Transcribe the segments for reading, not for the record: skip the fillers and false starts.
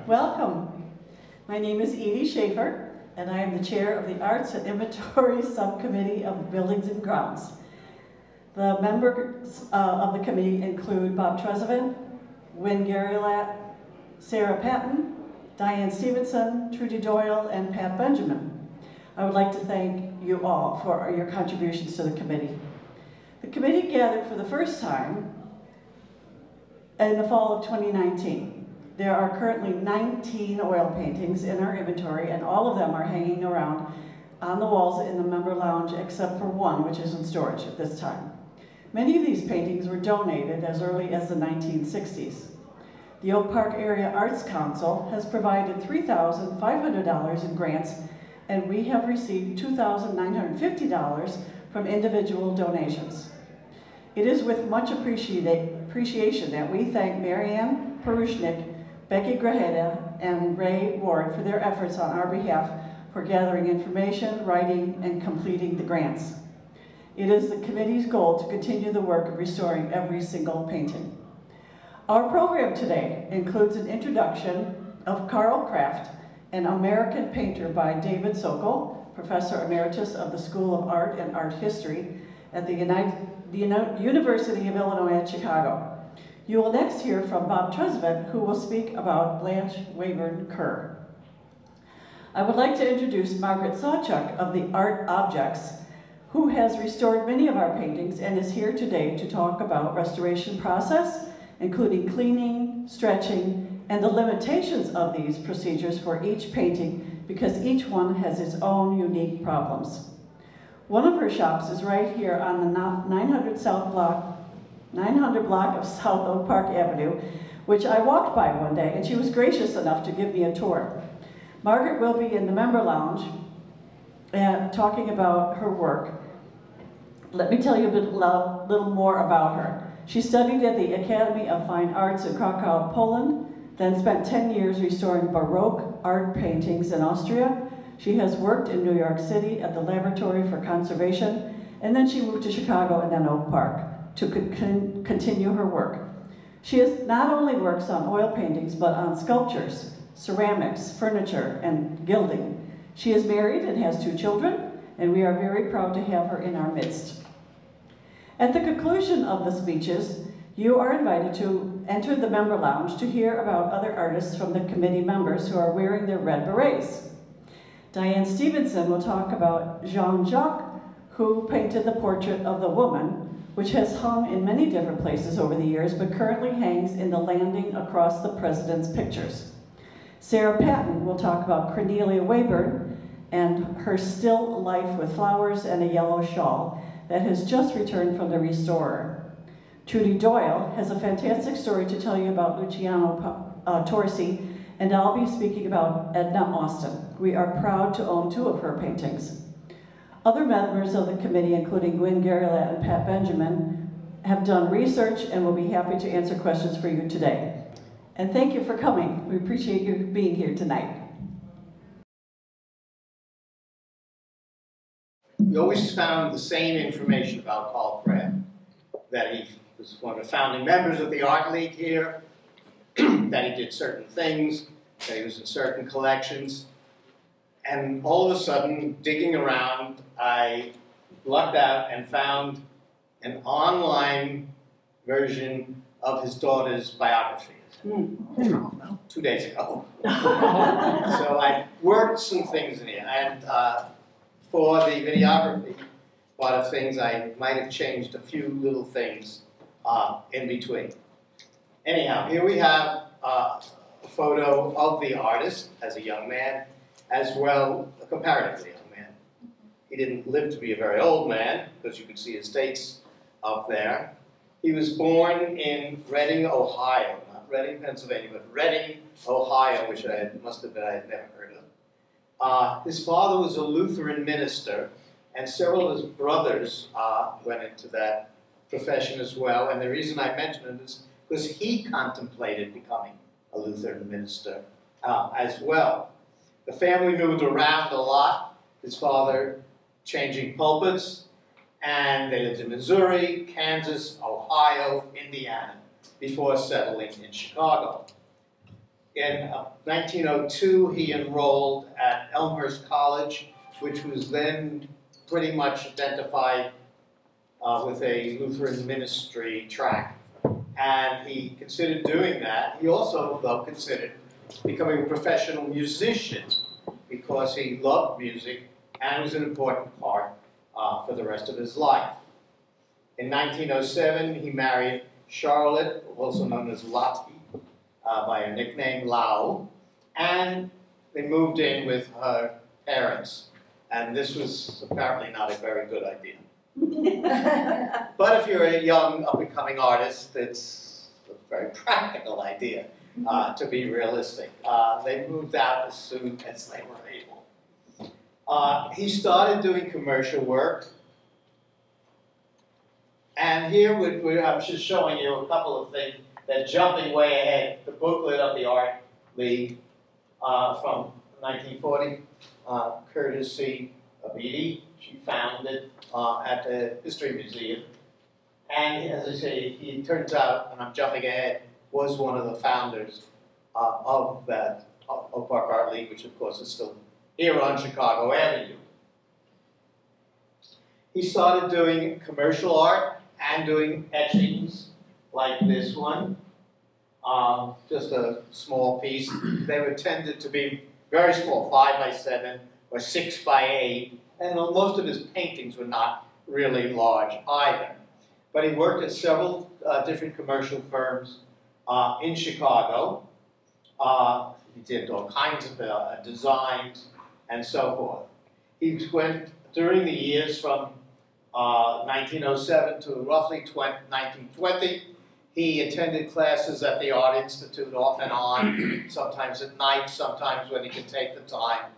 Welcome. My name is Edie Schaefer, and I am the chair of the Arts and Inventory Subcommittee of Buildings and Grounds. The members of the committee include Bob Trezevant, Wynn Garriolat, Sarah Patton, Diane Stevenson, Trudy Doyle, and Pat Benjamin. I would like to thank you all for your contributions to the committee. The committee gathered for the first time in the fall of 2019. There are currently 19 oil paintings in our inventory, and all of them are hanging around on the walls in the member lounge except for one, which is in storage at this time. Many of these paintings were donated as early as the 1960s. The Oak Park Area Arts Council has provided $3,500 in grants, and we have received $2,950 from individual donations. It is with much appreciation that we thank Marianne Perushnik, Becky Grajeda, and Ray Ward for their efforts on our behalf for gathering information, writing, and completing the grants. It is the committee's goal to continue the work of restoring every single painting. Our program today includes an introduction of Carl Krafft, an American painter by David Sokol, Professor Emeritus of the School of Art and Art History at the University of Illinois at Chicago. You will next hear from Bob Trezevant, who will speak about Blanch Weyburn Kerr. I would like to introduce Margaret Sawczuk of the Art Objects, who has restored many of our paintings and is here today to talk about restoration process, including cleaning, stretching, and the limitations of these procedures for each painting because each one has its own unique problems. One of her shops is right here on the 900 block of South Oak Park Avenue, which I walked by one day, and she was gracious enough to give me a tour. Margaret will be in the member lounge talking about her work. Let me tell you a little more about her. She studied at the Academy of Fine Arts in Krakow, Poland, then spent 10 years restoring Baroque art paintings in Austria. She has worked in New York City at the Laboratory for Conservation, and then she moved to Chicago and then Oak Park to continue her work. She not only works on oil paintings, but on sculptures, ceramics, furniture, and gilding. She is married and has 2 children, and we are very proud to have her in our midst. At the conclusion of the speeches, you are invited to enter the member lounge to hear about other artists from the committee members who are wearing their red berets. Diane Stevenson will talk about Jean-Jacques, who painted the portrait of the woman, which has hung in many different places over the years, but currently hangs in the landing across the president's pictures. Sarah Patton will talk about Cornelia Weyburn and her still life with flowers and a yellow shawl that has just returned from the restorer. Trudy Doyle has a fantastic story to tell you about Luciano Torsi, and I'll be speaking about Edna Austin. We are proud to own 2 of her paintings. Other members of the committee, including Wynn Garriolat and Pat Benjamin, have done research and will be happy to answer questions for you today. And thank you for coming. We appreciate you being here tonight. We always found the same information about Carl Krafft, that he was one of the founding members of the Art League here, that he did certain things, that he was in certain collections. And all of a sudden, digging around, I lucked out and found an online version of his daughter's biography. 2 days ago. So I worked some things in here. And for the videography, a lot of things I might have changed a few little things in between. Anyhow, here we have a photo of the artist as a young man, as well, a comparatively young man. He didn't live to be a very old man, because you can see his dates up there. He was born in Reading, Ohio, not Reading, Pennsylvania, but Reading, Ohio, which I had never heard of. His father was a Lutheran minister, and several of his brothers went into that profession as well. And the reason I mention it is because he contemplated becoming a Lutheran minister as well. The family moved around a lot, his father changing pulpits, and they lived in Missouri, Kansas, Ohio, Indiana, before settling in Chicago. In 1902, he enrolled at Elmhurst College, which was then pretty much identified with a Lutheran ministry track. And he considered doing that. He also, though, considered becoming a professional musician because he loved music and it was an important part for the rest of his life. In 1907, he married Charlotte, also known as Lottie, by a nickname Lau, and they moved in with her parents. And this was apparently not a very good idea. But if you're a young, up-and-coming artist, it's a very practical idea, to be realistic. They moved out as soon as they were able. He started doing commercial work. And here I'm just showing you a couple of things that jumping way ahead. The booklet of the Art League from 1940, courtesy of Edie. She found it at the History Museum. And as I say, he turns out, and I'm jumping ahead, was one of the founders of that Oak Park Art League, which of course is still here on Chicago Avenue. He started doing commercial art and doing etchings like this one. Just a small piece. They were tended to be very small, 5 by 7 or 6 by 8, and most of his paintings were not really large either. But he worked at several different commercial firms in Chicago. He did all kinds of designs and so forth. He went, during the years from 1907 to roughly 1920, he attended classes at the Art Institute off and on, sometimes at night, sometimes when he could take the time,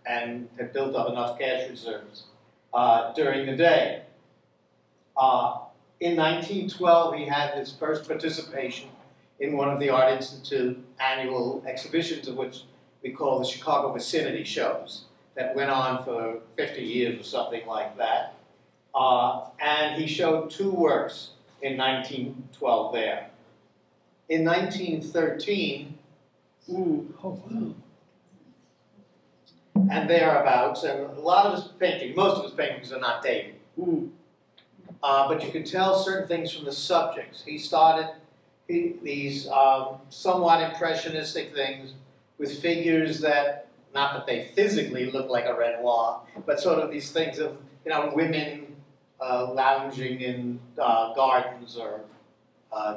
and had built up enough cash reserves during the day. In 1912, he had his first participation in one of the Art Institute annual exhibitions, of which we call the Chicago Vicinity Shows, that went on for 50 years or something like that. And he showed 2 works in 1912 there. In 1913, and thereabouts, and a lot of his paintings, most of his paintings are not dated. But you can tell certain things from the subjects. He started these somewhat impressionistic things with figures that, not that they physically look like a Renoir, but sort of these things of, you know, women lounging in gardens or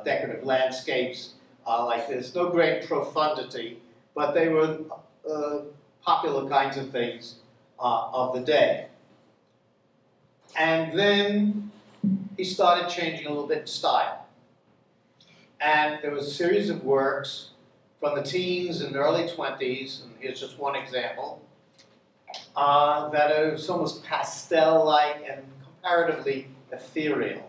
decorative landscapes like this. No great profundity, but they were popular kinds of things of the day. And then he started changing a little bit in style. And there was a series of works from the teens and early 20s, and here's just one example, that are almost pastel-like and comparatively ethereal.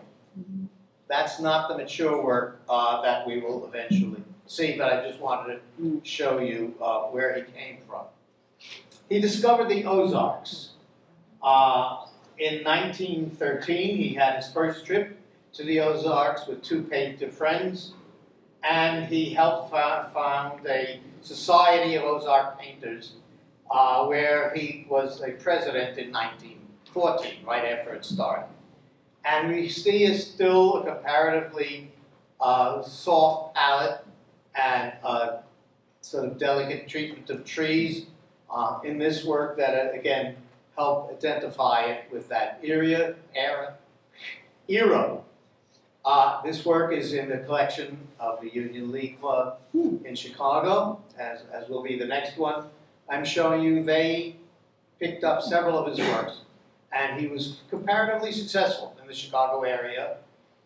That's not the mature work that we will eventually see, but I just wanted to show you where he came from. He discovered the Ozarks. In 1913, he had his first trip to the Ozarks with 2 painter friends, and he helped found a society of Ozark painters where he was a president in 1914, right after it started. And we see still a comparatively soft palette and sort of delicate treatment of trees in this work that, again, help identify it with that era. This work is in the collection of the Union League Club in Chicago, as will be the next one. I'm showing you they picked up several of his works, and he was comparatively successful in the Chicago area,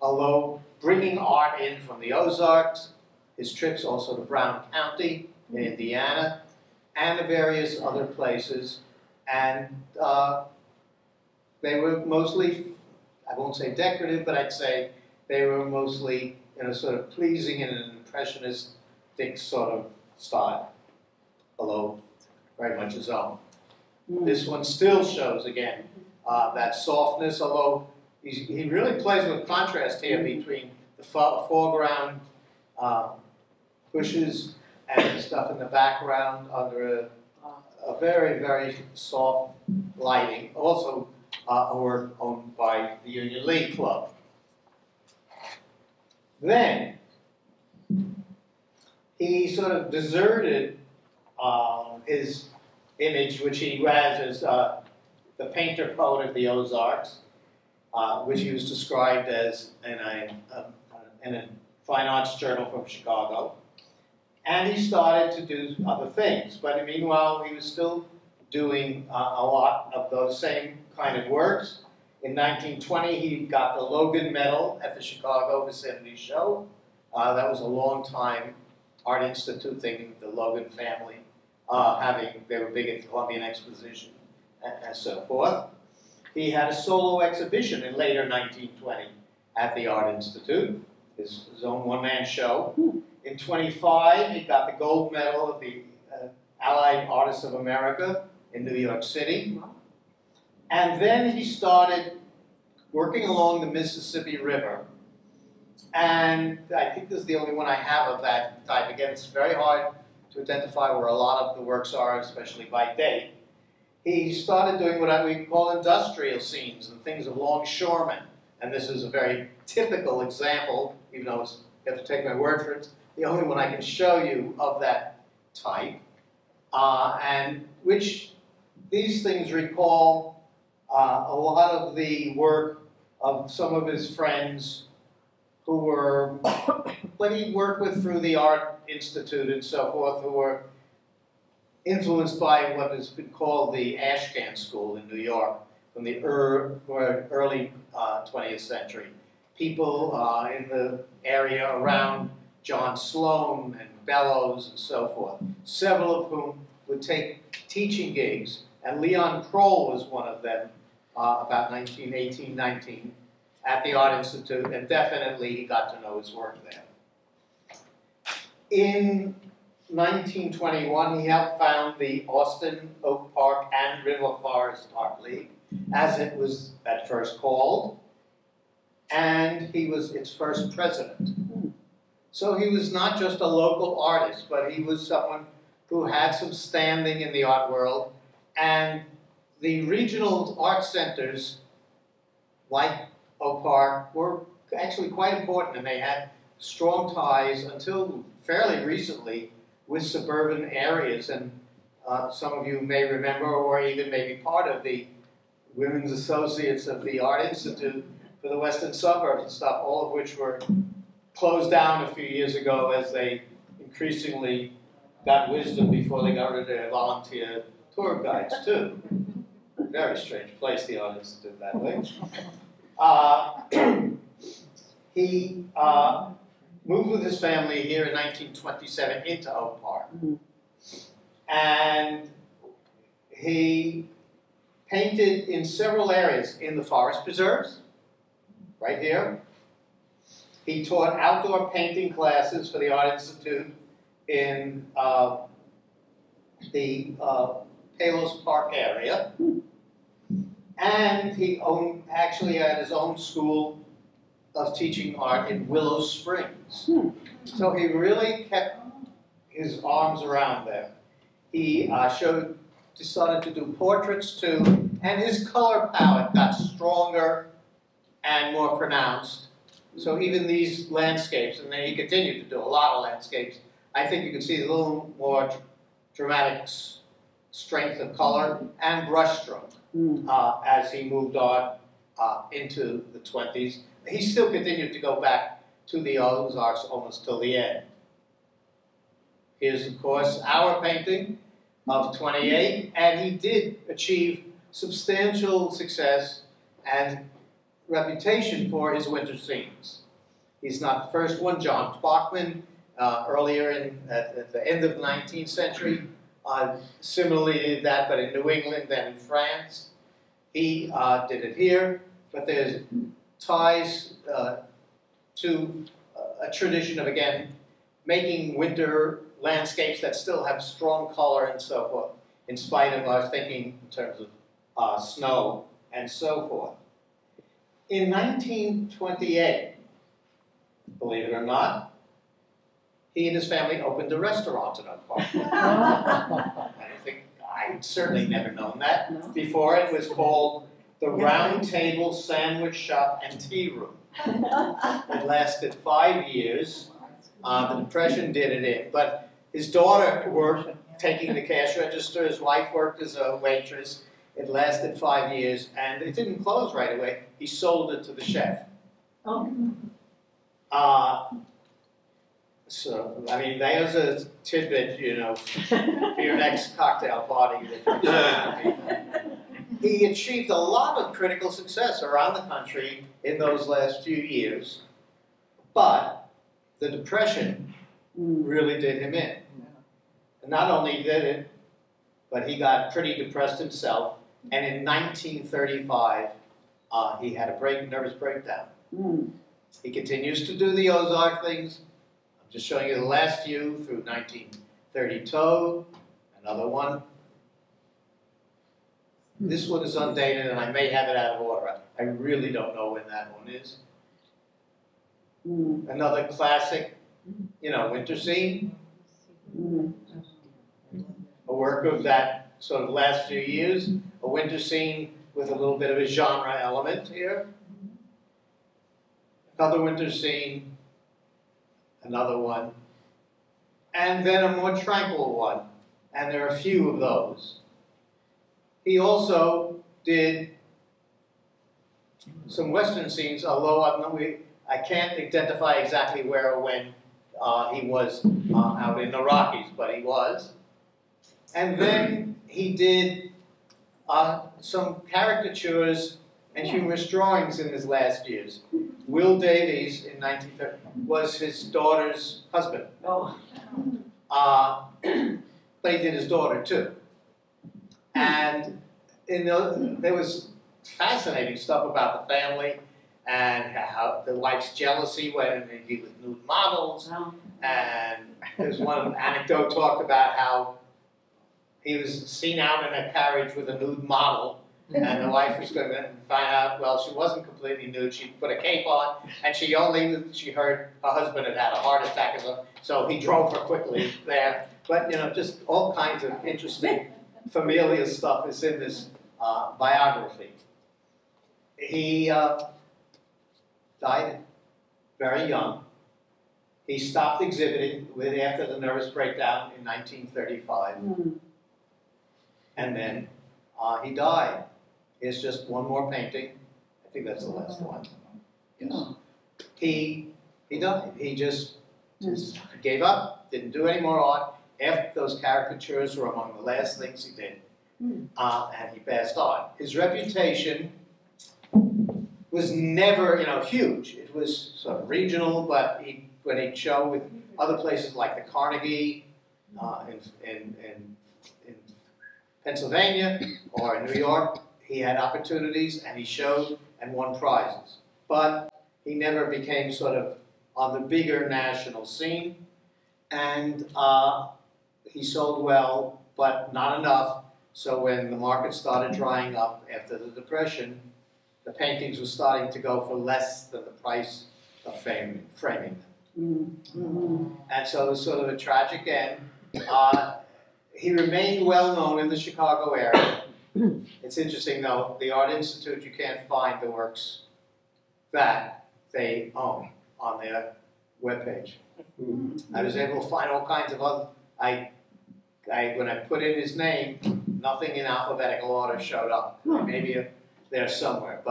although bringing art in from the Ozarks, his trips also to Brown County in Indiana, and the various other places. And they were mostly, I won't say decorative, but I'd say they were mostly in a sort of pleasing and an impressionistic sort of style, although very much his own. This one still shows, again, that softness, although he really plays with contrast here between the foreground bushes and the stuff in the background under a very, very soft lighting. Also a work owned by the Union League Club. Then he sort of deserted his image, which he has as the painter poet of the Ozarks, which he was described as in a fine arts journal from Chicago. And he started to do other things. But meanwhile, he was still doing a lot of those same kind of works. In 1920, he got the Logan Medal at the Chicago Vicinity Show. That was a long time Art Institute thing, the Logan family, they were big at the Columbian Exposition and so forth. He had a solo exhibition in later 1920 at the Art Institute, his own one-man show. In 25, he got the gold medal of the Allied Artists of America in New York City. And then he started working along the Mississippi River. And I think this is the only one I have of that type. Again, it's very hard to identify where a lot of the works are, especially by date. He started doing what we call industrial scenes and things of longshoremen. And this is a very typical example, even though you have to take my word for it. The only one I can show you of that type, and which these things recall a lot of the work of some of his friends who were, that he worked with through the Art Institute and so forth, who were influenced by what has been called the Ashcan School in New York from the early 20th century. People in the area around John Sloan and Bellows and so forth, several of whom would take teaching gigs, and Leon Kroll was one of them about 1918, 19, at the Art Institute, and definitely he got to know his work there. In 1921, he helped found the Austin, Oak Park, and River Forest Art League, as it was at first called, and he was its first president. So he was not just a local artist, but he was someone who had some standing in the art world, and the regional art centers, like Oak Park, were actually quite important, and they had strong ties until fairly recently with suburban areas, and some of you may remember, or even may be part of the Women's Associates of the Art Institute for the Western Suburbs and stuff, all of which were closed down a few years ago as they increasingly got wisdom before they got rid of their volunteer tour guides too. Very strange place, the Art Institute, that way. He moved with his family here in 1927 into Oak Park. And he painted in several areas, in the forest preserves, right here. He taught outdoor painting classes for the Art Institute in the Palos Park area. And he actually had his own school of teaching art in Willow Springs. So he really kept his arms around there. He decided to do portraits too, and his color palette got stronger and more pronounced. So even these landscapes, and then he continued to do a lot of landscapes, I think you can see a little more dramatic strength of color and brushstroke as he moved on into the 20s. He still continued to go back to the Ozarks almost till the end. Here's, of course, our painting of 28, and he did achieve substantial success and reputation for his winter scenes. He's not the first one. John Twachtman, earlier at the end of the 19th century, similarly did that, but in New England and in France. He did it here, but there's ties to a tradition of, again, making winter landscapes that still have strong color and so forth, in spite of our thinking in terms of snow and so forth. In 1928, believe it or not, he and his family opened a restaurant in Oak Park. I'd certainly never known that before. It was called the Round Table Sandwich Shop and Tea Room. It lasted 5 years. The Depression did it in, but his daughter worked taking the cash register. His wife worked as a waitress. It lasted 5 years, and it didn't close right away. He sold it to the chef. So, I mean, there's a tidbit, you know, for your next cocktail party. He achieved a lot of critical success around the country in those last few years, but the Depression really did him in. And not only did it, but he got pretty depressed himself, and in 1935, he had a nervous breakdown. He continues to do the Ozark things. I'm just showing you the last few through 1932, another one. This one is undated, and I may have it out of order. I really don't know when that one is. Another classic, you know, Winter Scene. A work of that sort of last few years. A winter scene with a little bit of a genre element here. Another winter scene. Another one. And then a more tranquil one. And there are a few of those. He also did some Western scenes, although I can't identify exactly where or when he was out in the Rockies, but he was. And then he did some caricatures and humorous drawings in his last years. Will Davies, in 1930, was his daughter's husband. But he did his daughter, too. And there was fascinating stuff about the family and how the wife's jealousy when he was nude models. And there's one anecdote talked about how he was seen out in a carriage with a nude model, and the wife was going to find out, well, she wasn't completely nude. She put a cape on, and she heard her husband had had a heart attack, so he drove her quickly there. But, you know, just all kinds of interesting familial stuff is in this biography. He died very young. He stopped exhibiting after the nervous breakdown in 1935. And then he died. Here's just one more painting. I think that's the last one. Yes. He died. He just gave up, didn't do any more art. After those caricatures were among the last things he did. And he passed on. His reputation was never, you know, huge. It was sort of regional, but when he'd show with other places like the Carnegie in Pennsylvania or in New York, he had opportunities and he showed and won prizes. But he never became sort of on the bigger national scene. And he sold well, but not enough. So when the market started drying up after the Depression, the paintings were starting to go for less than the price of framing them. And so it was sort of a tragic end. He remained well known in the Chicago area. It's interesting though, the Art Institute, you can't find the works that they own on their webpage. I was able to find all kinds of other, when I put in his name, nothing in alphabetical order showed up. Maybe there somewhere,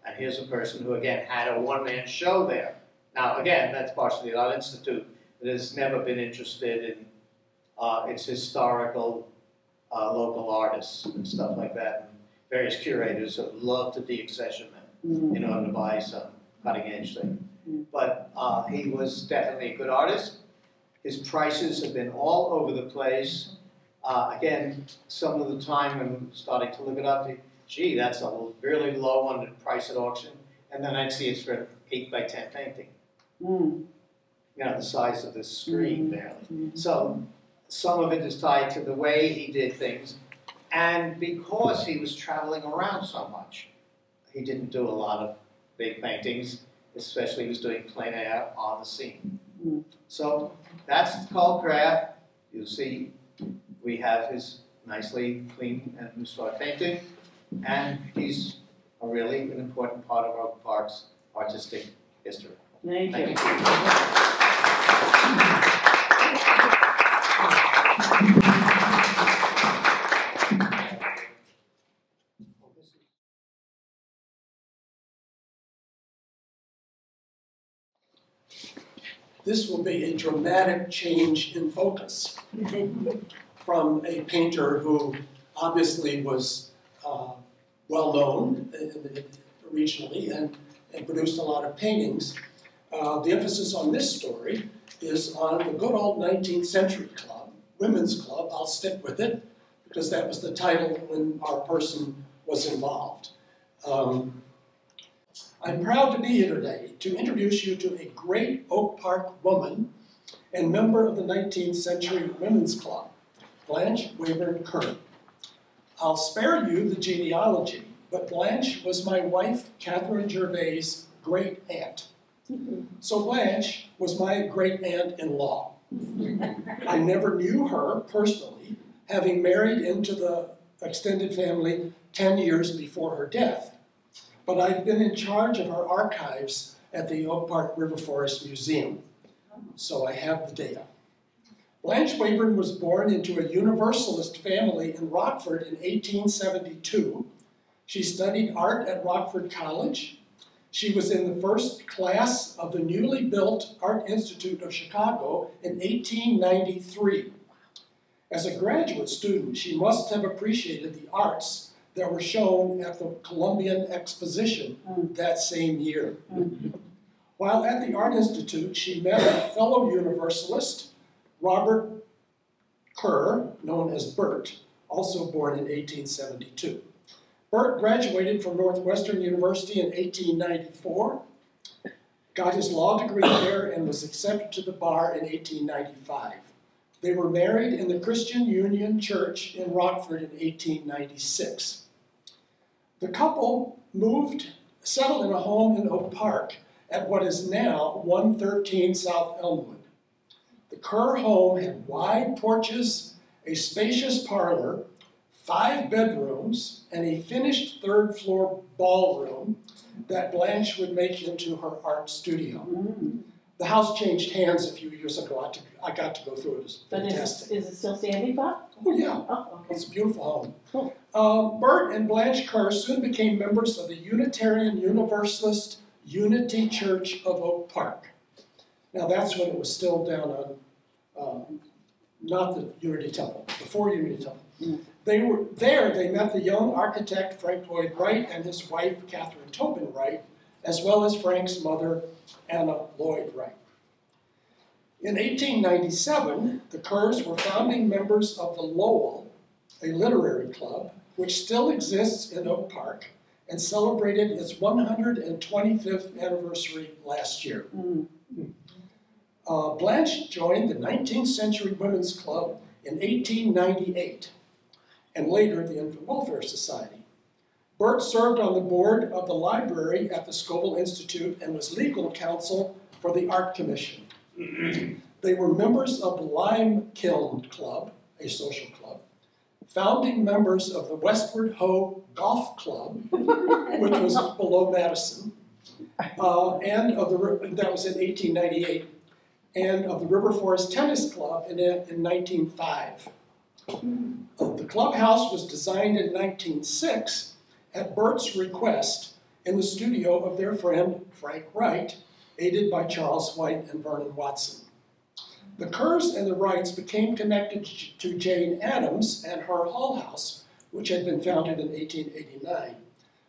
and here's a person who again had a one-man show there. Now again, that's partially the Art Institute that has never been interested in its historical local artists and stuff like that. And various curators who love to deaccession them in order to buy some cutting-edge thing. But he was definitely a good artist. His prices have been all over the place. Again, some of the time when starting to look it up, gee, that's a really low one to price at auction. And then I'd see it's for an 8 by 10 painting. You know, the size of this screen barely. So some of it is tied to the way he did things. And because he was traveling around so much, he didn't do a lot of big paintings, especially he was doing plein air on the scene. So that's Carl Krafft. You see, we have his nicely clean and restored painting, and he's a really an important part of our park's artistic history. Thank you. This will be a dramatic change in focus from a painter who obviously was well known regionally and produced a lot of paintings. The emphasis on this story is on the good old 19th century club, women's club. I'll stick with it because that was the title when our person was involved. I'm proud to be here today to introduce you to a great Oak Park woman and member of the 19th century women's club, Blanch Weyburn Kerr. I'll spare you the genealogy, but Blanche was my wife, Catherine Gervais' great aunt. So Blanche was my great aunt-in-law. I never knew her personally, having married into the extended family 10 years before her death. But I've been in charge of her archives at the Oak Park River Forest Museum, so I have the data. Blanch Weyburn was born into a Universalist family in Rockford in 1872. She studied art at Rockford College. She was in the first class of the newly built Art Institute of Chicago in 1893. As a graduate student, she must have appreciated the arts that were shown at the Columbian Exposition that same year. While at the Art Institute, she met a fellow Universalist, Robert Kerr, known as Bert, also born in 1872. Bert graduated from Northwestern University in 1894, got his law degree there, and was accepted to the bar in 1895. They were married in the Christian Union Church in Rockford in 1896. The couple settled in a home in Oak Park at what is now 113 South Elmwood. The Kerr home had wide porches, a spacious parlor, 5 bedrooms, and a finished third-floor ballroom that Blanche would make into her art studio. The house changed hands a few years ago. I got to go through it. It's fantastic. But is it still standing, Bob? Oh, yeah. Oh, okay. It's a beautiful home. Cool. Bert and Blanche Kerr soon became members of the Unitarian Universalist Unity Church of Oak Park. Now, that's when it was still down on, not the Unity Temple, before Unity Temple. They were there, they met the young architect Frank Lloyd Wright and his wife Catherine Tobin Wright, as well as Frank's mother Anna Lloyd Wright. In 1897, the Kerrs were founding members of the Lowell, a literary club, which still exists in Oak Park and celebrated its 125th anniversary last year. Blanche joined the 19th Century Women's Club in 1898, and later the Infant Welfare Society. Bert served on the board of the library at the Sokol Institute and was legal counsel for the Art Commission. They were members of the Lime Kiln Club, a social club, founding members of the Westward Ho Golf Club, which was below Madison, and of that was in 1898, and of the River Forest Tennis Club in 1905. The clubhouse was designed in 1906 at Bert's request in the studio of their friend Frank Wright, aided by Charles White and Vernon Watson. The Kerrs and the Wrights became connected to Jane Addams and her Hull House, which had been founded in 1889.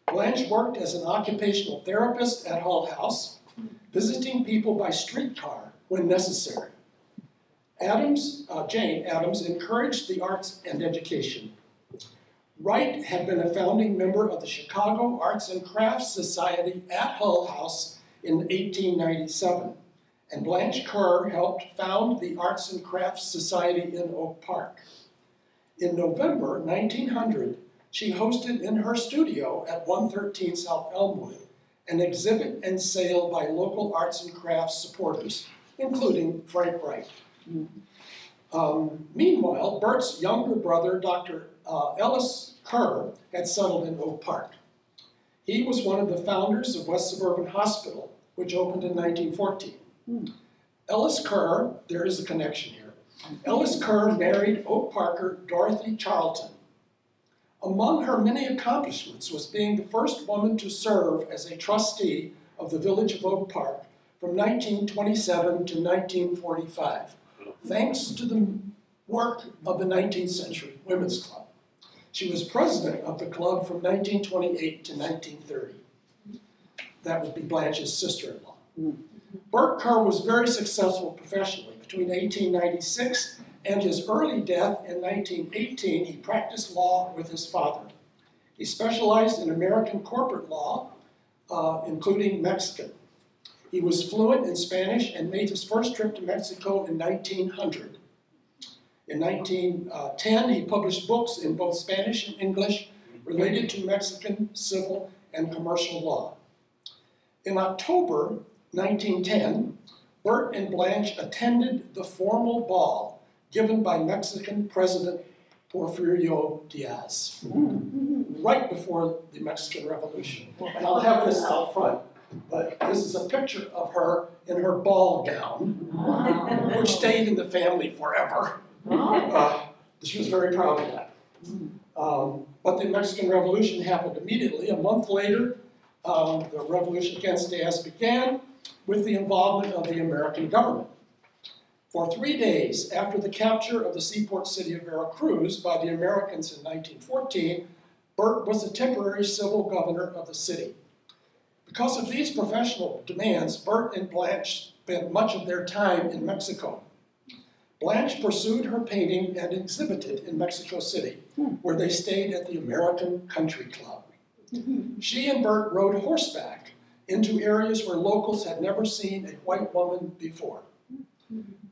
Blanche worked as an occupational therapist at Hull House, visiting people by streetcar when necessary. Jane Addams encouraged the arts and education. Wright had been a founding member of the Chicago Arts and Crafts Society at Hull House in 1897, and Blanche Kerr helped found the Arts and Crafts Society in Oak Park. In November 1900, she hosted in her studio at 113 South Elmwood an exhibit and sale by local arts and crafts supporters, including Frank Wright. Meanwhile, Bert's younger brother, Dr. Ellis Kerr, had settled in Oak Park. He was one of the founders of West Suburban Hospital, which opened in 1914. Ellis Kerr, there is a connection here. Ellis Kerr married Oak Parker Dorothy Charlton. Among her many accomplishments was being the first woman to serve as a trustee of the Village of Oak Park from 1927 to 1945, thanks to the work of the 19th Century Women's Club. She was president of the club from 1928 to 1930. That would be Blanche's sister-in-law. Bert Kerr was very successful professionally. Between 1896 and his early death in 1918, he practiced law with his father. He specialized in American corporate law, including Mexican. He was fluent in Spanish and made his first trip to Mexico in 1900. In 1910, he published books in both Spanish and English related to Mexican civil and commercial law. In October 1910, Bert and Blanche attended the formal ball given by Mexican President Porfirio Diaz, right before the Mexican Revolution. And I'll have this out front, but this is a picture of her in her ball gown, which stayed in the family forever. She was very proud of that. But the Mexican Revolution happened immediately. A month later, the revolution against Diaz began with the involvement of the American government. For 3 days after the capture of the seaport city of Veracruz by the Americans in 1914, Bert was the temporary civil governor of the city. Because of these professional demands, Bert and Blanche spent much of their time in Mexico. Blanche pursued her painting and exhibited in Mexico City, where they stayed at the American Country Club. She and Bert rode horseback into areas where locals had never seen a white woman before.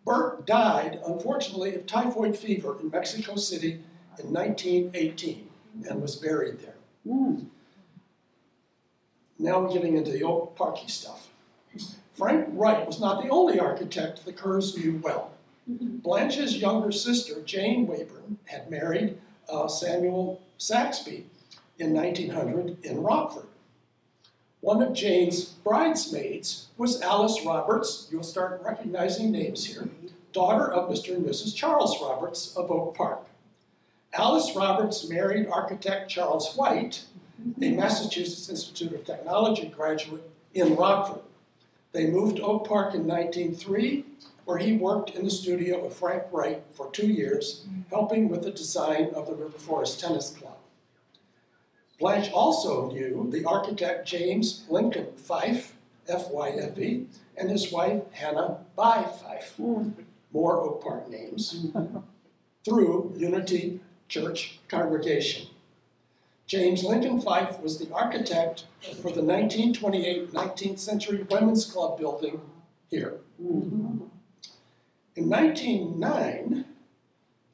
Bert died, unfortunately, of typhoid fever in Mexico City in 1918 and was buried there. Now we're getting into the Oak Parky stuff. Frank Wright was not the only architect the Kerrs knew well. Blanche's younger sister, Jane Weyburn, had married Samuel Saxby in 1900 in Rockford. One of Jane's bridesmaids was Alice Roberts, you'll start recognizing names here, daughter of Mr. and Mrs. Charles Roberts of Oak Park. Alice Roberts married architect Charles White, a Massachusetts Institute of Technology graduate in Rockford. They moved to Oak Park in 1903, where he worked in the studio of Frank Wright for 2 years, helping with the design of the River Forest Tennis Club. Blanche also knew the architect James Lincoln Fife, F-Y-F-E, and his wife Hannah By Fife, more Oak Park names, through Unity Church congregation. James Lincoln Fife was the architect for the 1928 19th Century Women's Club building here. In 1909,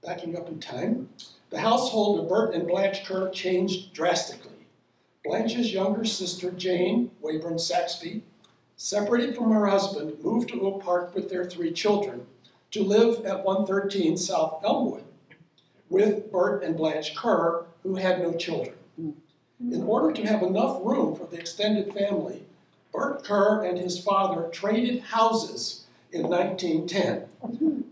backing up in time, the household of Bert and Blanche Kerr changed drastically. Blanche's younger sister, Jane Weyburn Saxby, separated from her husband, moved to Oak Park with their 3 children to live at 113 South Elmwood with Bert and Blanche Kerr, who had no children. In order to have enough room for the extended family, Bert Kerr and his father traded houses in 1910.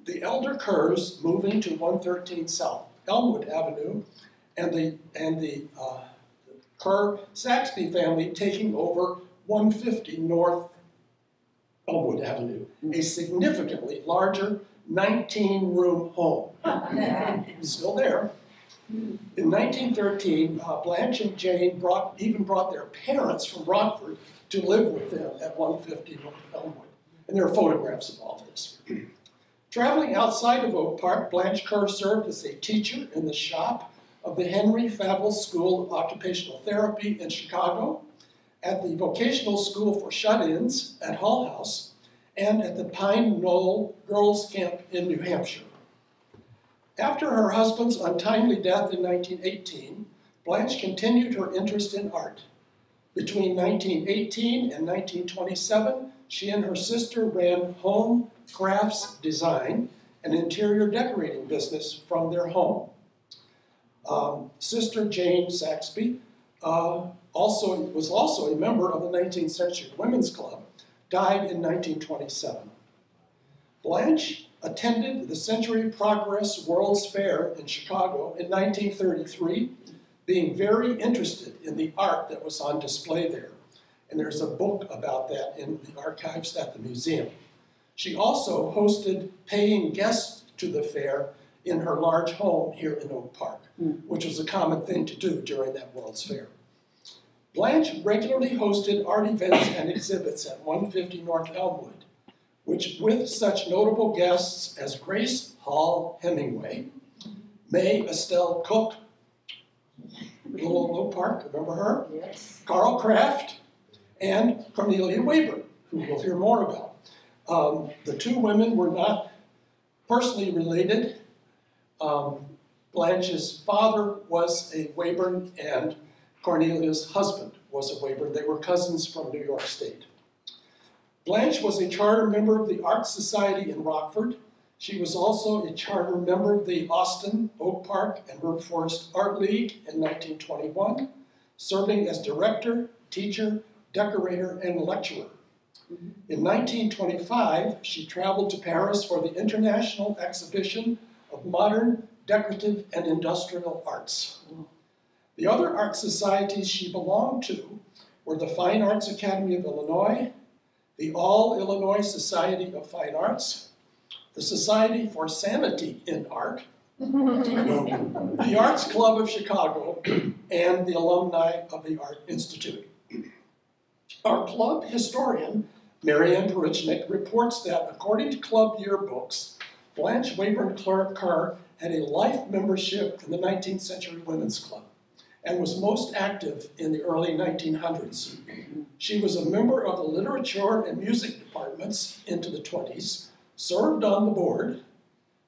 The elder Kerrs moving to 113 South Elmwood Avenue, and the Kerr-Saxby family taking over 150 North Elmwood Avenue, a significantly larger 19-room home. Still there. In 1913, Blanche and Jane even brought their parents from Rockford to live with them at 150 North Elmwood. And there are photographs of all of this. Traveling outside of Oak Park, Blanche Kerr served as a teacher in the shop of the Henry Favell School of Occupational Therapy in Chicago, at the Vocational School for Shut-ins at Hull House, and at the Pine Knoll Girls Camp in New Hampshire. After her husband's untimely death in 1918, Blanche continued her interest in art. Between 1918 and 1927, she and her sister ran home crafts, design, and interior decorating business from their home. Sister Jane Saxby was also a member of the 19th Century Women's Club, died in 1927. Blanch attended the Century Progress World's Fair in Chicago in 1933, being very interested in the art that was on display there. And there's a book about that in the archives at the museum. She also hosted paying guests to the fair in her large home here in Oak Park, which was a common thing to do during that World's Fair. Blanch regularly hosted art events and exhibits at 150 North Elmwood, which with such notable guests as Grace Hall Hemingway, May Estelle Cook, Little Oak Park, remember her? Yes. Carl Krafft, and Cornelia Weyburn, who we'll hear more about. The two women were not personally related. Blanche's father was a Weyburn and Cornelia's husband was a Weyburn. They were cousins from New York State. Blanch was a charter member of the Art Society in Rockford. She was also a charter member of the Austin, Oak Park, and Herb Forest Art League in 1921, serving as director, teacher, decorator, and lecturer. In 1925, she traveled to Paris for the International Exhibition of Modern, Decorative, and Industrial Arts. The other art societies she belonged to were the Fine Arts Academy of Illinois, the All-Illinois Society of Fine Arts, the Society for Sanity in Art, the Arts Club of Chicago, and the alumni of the Art Institute. Our club historian, Marianne Porichnik, reports that according to club yearbooks, Blanch Weyburn Kerr had a life membership in the 19th Century Women's Club and was most active in the early 1900s. She was a member of the literature and music departments into the 20s, served on the board,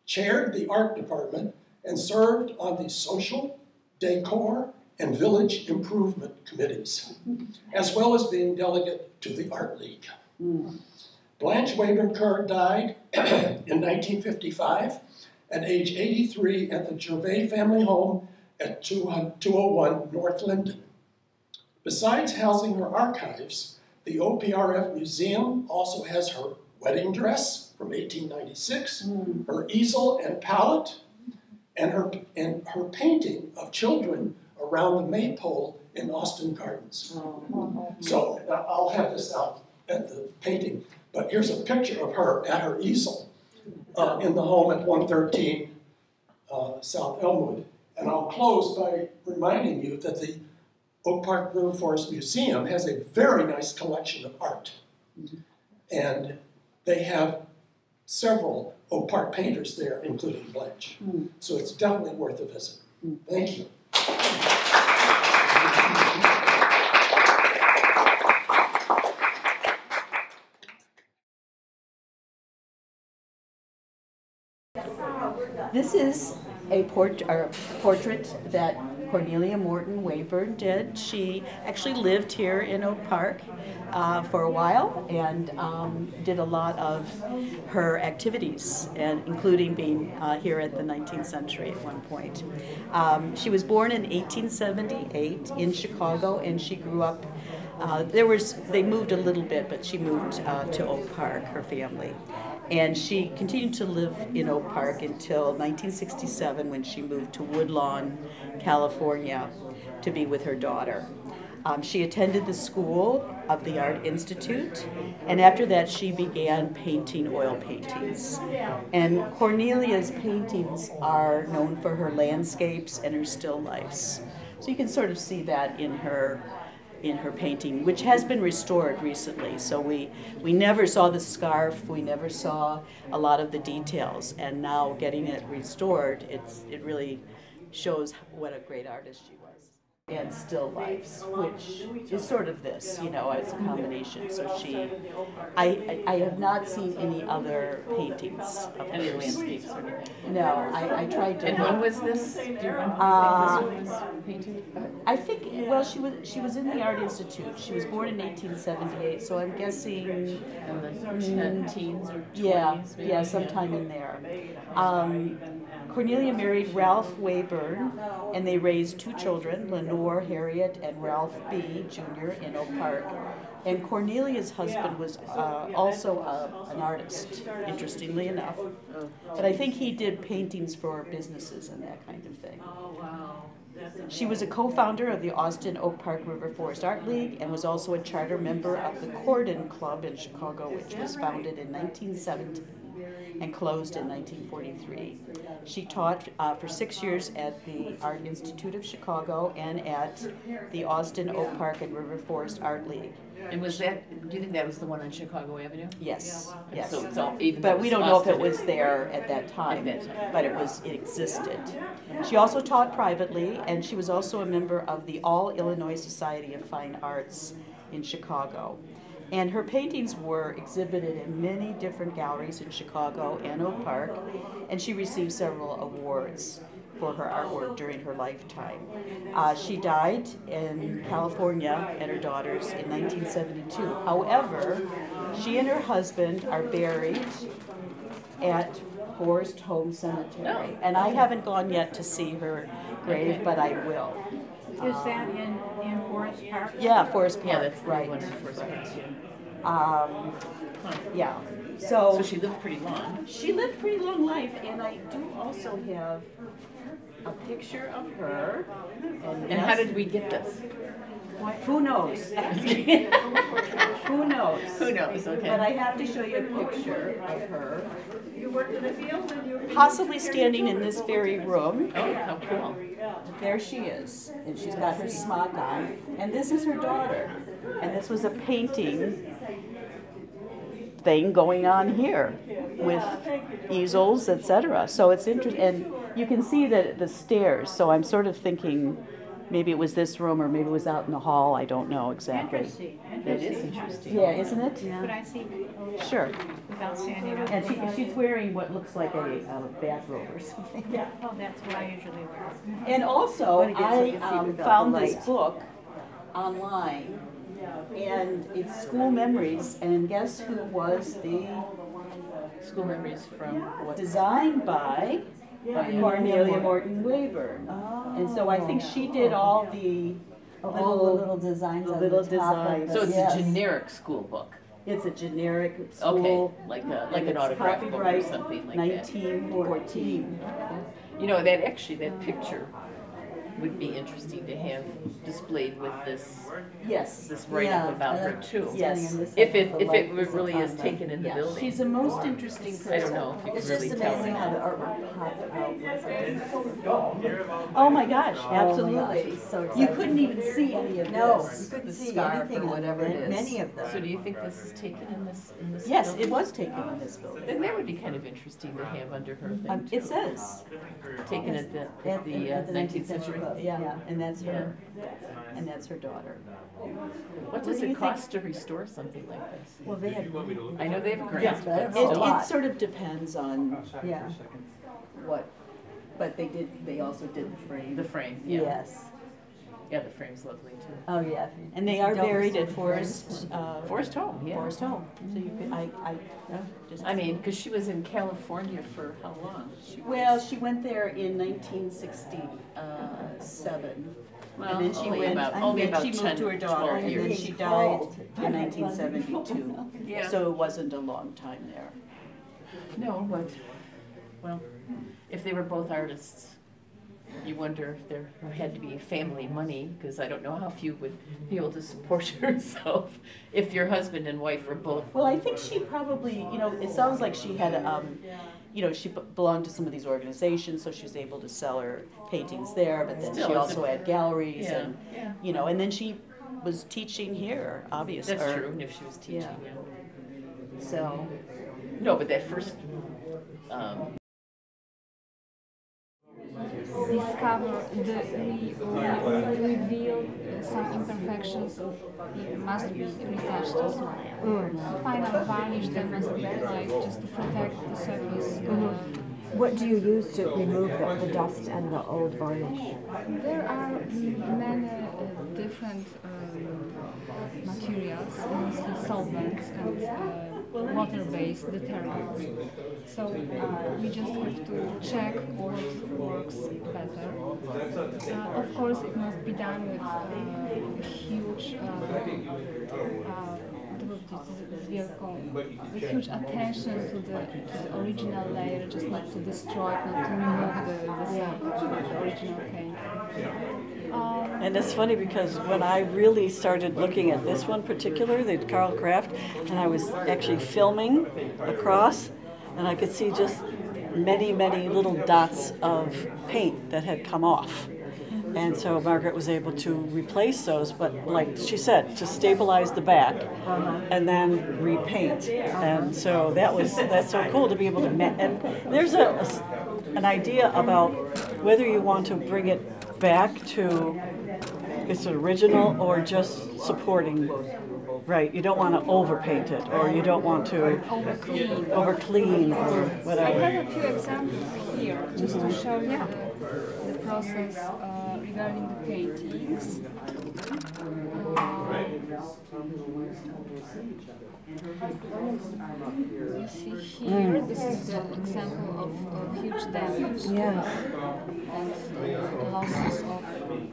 chaired the art department, and served on the social, decor, and village improvement committees, as well as being delegate to the Art League. Blanch Weyburn Kerr died in 1955 at age 83 at the Gervais family home at 201 North Linden. Besides housing her archives, the OPRF Museum also has her wedding dress from 1896, her easel and palette, and her painting of children around the maypole in Austin Gardens. So I'll have this out at the painting, but here's a picture of her at her easel in the home at 113 South Elmwood. And I'll close by reminding you that the Oak Park River Forest Museum has a very nice collection of art. And they have several Oak Park painters there, including Blanch. So it's definitely worth a visit. Thank you. This is a portrait that Cornelia Morton Weyburn did. She actually lived here in Oak Park for a while and did a lot of her activities, and including being here at the 19th century at one point. She was born in 1878 in Chicago, and she grew up. They moved a little bit, but she moved to Oak Park, her family. And she continued to live in Oak Park until 1967 when she moved to Woodlawn, California to be with her daughter. She attended the School of the Art Institute, and after that she began painting oil paintings. And Cornelia's paintings are known for her landscapes and her still lifes. So you can sort of see that in her painting, which has been restored recently. So we never saw the scarf, we never saw a lot of the details, and now getting it restored, it really shows what a great artist she was. and still lifes, which is sort of this, you know, it's a combination. So I have not seen any other paintings of Any hers. landscapes or anything? No, I tried to. And when was this? Do you remember when this one was painted? I think, well, she was in the Art Institute. She was born in 1878, so I'm guessing. In the teens or 20s? Yeah, maybe? yeah, sometime in there. Cornelia married Ralph Weyburn, and they raised two children, Lenore Harriet and Ralph B. Jr. in Oak Park. And Cornelia's husband was also an artist, interestingly enough. But I think he did paintings for businesses and that kind of thing. She was a co-founder of the Austin Oak Park River Forest Art League and was also a charter member of the Cordon Club in Chicago, which was founded in 1917 and closed in 1943. She taught for 6 years at the Art Institute of Chicago and at the Austin Oak Park and River Forest Art League. And was that, do you think that was the one on Chicago Avenue? Yes, yes. So it's all, even But though we it's don't know if it Austin, was there at that time, At that time. but it existed. She also taught privately, and she was also a member of the All Illinois Society of Fine Arts in Chicago. And her paintings were exhibited in many different galleries in Chicago and Oak Park, and she received several awards for her artwork during her lifetime. She died in California at her daughter's in 1972. However, she and her husband are buried at Forest Home Cemetery. And I haven't gone yet to see her grave, but I will. Is that in Forest Park? Yeah, Forest Park, Yeah, that's the right. one in Forest Park. Yeah. So she lived pretty long. She lived a pretty long life, and I do also have a picture of her. And how did we get this? Who knows? Who knows? Who knows, okay. But I have to show you a picture of her. Possibly standing in this very room. Oh, how cool. There she is, and she's got her smock on. And this is her daughter. And this was a painting thing going on here with easels, etc. So it's interesting, and you can see that the stairs. So I'm sort of thinking maybe it was this room or maybe it was out in the hall. I don't know exactly. Interesting. That is interesting. Yeah, isn't it? Could I see Sure. without standing up? And she's wearing what looks like a bathrobe or something. Oh, that's what I usually wear. And also, Wanna get so you I can see without found the this light. book online, and it's School Memories, and guess who was the School memories from what? designed by Cornelia Morton Weyburn. And so I think she did all the All the little designs the on little the top of designs. the- So it's yes. a generic school book. It's a generic Okay, school. like and an it's autograph book or copyright something like that. 1914. You know, that actually, that picture would be interesting to have displayed with this Yes. write-up Yeah, about her and too. Yes. standing on this If side it with the light really on is the- taken in the Yeah, building. she's a most interesting person. I don't know if you It's can just really tell. amazing how the artwork popped out. Oh my gosh, Oh my gosh, absolutely. it's so You exciting. couldn't even see any of No, this. you couldn't the see scarf anything or on whatever it is. many of them. So do you think this is taken in this Yes, building? it was taken in this building. Then that would be kind of interesting to have under her thing It too. says. Taken at the At the 19th century. club, Yeah, and that's her. And that's her daughter. What does it cost to restore something like this? Well, they had, I know they have grants, Yeah, but but still. a lot. It sort of depends on yeah, what, but they also did the frame. The frame, yeah. yes. Yeah, the frame's lovely too. Oh, yeah. And they are Don't buried at see Forest, Forest Home, yeah. Forest Home. So you could, just. I mean, because she was in California for how long? Well, she went there in 1967. Well, And then she only went, about- and only then about she moved 10, to her daughter, 12 and then years. she died in 1972. Yeah. So it wasn't a long time there. No, but, well, if they were both artists, you wonder if there had to be family money, because I don't know how few would be able to support herself if your husband and wife were both. Well, I think she probably, it sounds like she had, she belonged to some of these organizations, so she was able to sell her paintings there, but then Still, she it's also had galleries Yeah, and, yeah. and then she was teaching here, obviously. That's true, and if she was teaching, yeah. yeah. So, No, but that first, we reveal some imperfections must be retouched as well. The final varnish then must be applied just to protect the surface. What do you use to remove the dust and the old varnish? There are many different materials, mostly solvents and water-based detergents. So we just have to check what works better. Of course, it must be done with huge huge attention to the original layer, just not to destroy it, not to remove the original paint. And it's funny because when I really started looking at this one particular, the Carl Krafft, and I was actually filming across, and I could see just many, many little dots of paint that had come off. And so Margaret was able to replace those, but like she said, to stabilize the back and then repaint. And so that's so cool to be able to, and there's an idea about whether you want to bring it back to its original or just supporting. Right, you don't want to overpaint it, or you don't want to over-clean or whatever. I have a few examples here, just to show you the process regarding the paintings. You see here, this is the example of huge damage and losses of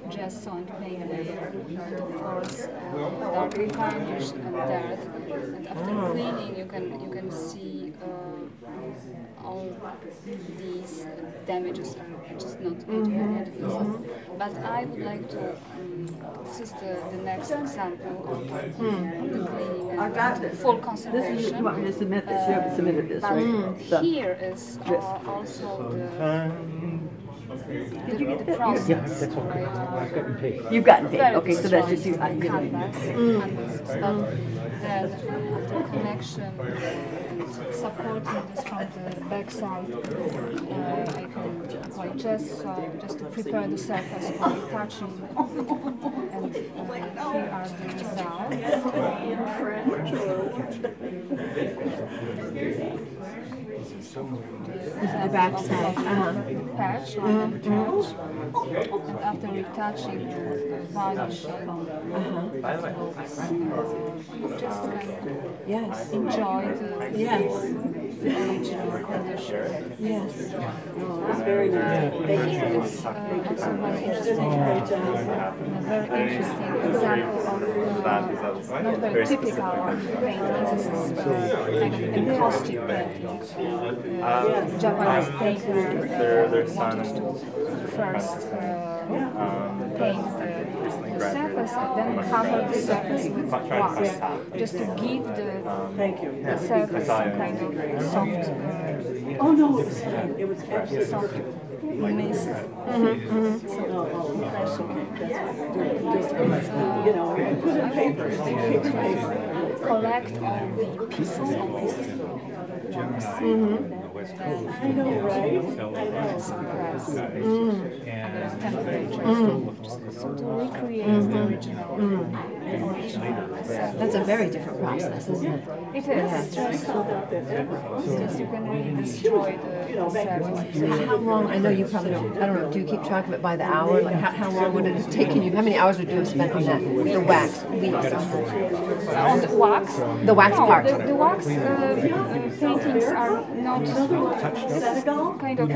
gesso and paint layer, and of course dark varnish and dirt. And after cleaning, you can see all these damages are just not visible. But I would like to. This is the next example of the cleaning and full conservation. You want me to submit this? You haven't submitted this, right? Here is also the process. You've gotten paid. Okay, so that's just you. Canvas. Then after connection and supporting this from the back side, I can apply gesso just to prepare the surface for retouching. And here are the The back side. Patch, patch. And after retouching, varnishing, just kind of enjoy the original condition. Yes. Oh, it's very nice. Here is also very interesting, a very interesting example of not very typical of painting. This is kind of encaustic painting. Japanese painter wanted to first paint the surface and then cover the surface with wax, just to give the surface some kind of soft. Oh no, it was fine. It was absolutely soft mist. You know, you put it in paper. Collect all the pieces of wax. I know, right? Suppress under temperature, just so to recreate the original. That's a very different process, isn't it? It is. Just you can really destroy the surface. How long? I know you probably don't. I don't know. Do you keep track of it by the hour? Like how long would it have taken you? How many hours would you have spent on that? The wax weeks. On the wax? The wax part. The wax paintings are not kind of, I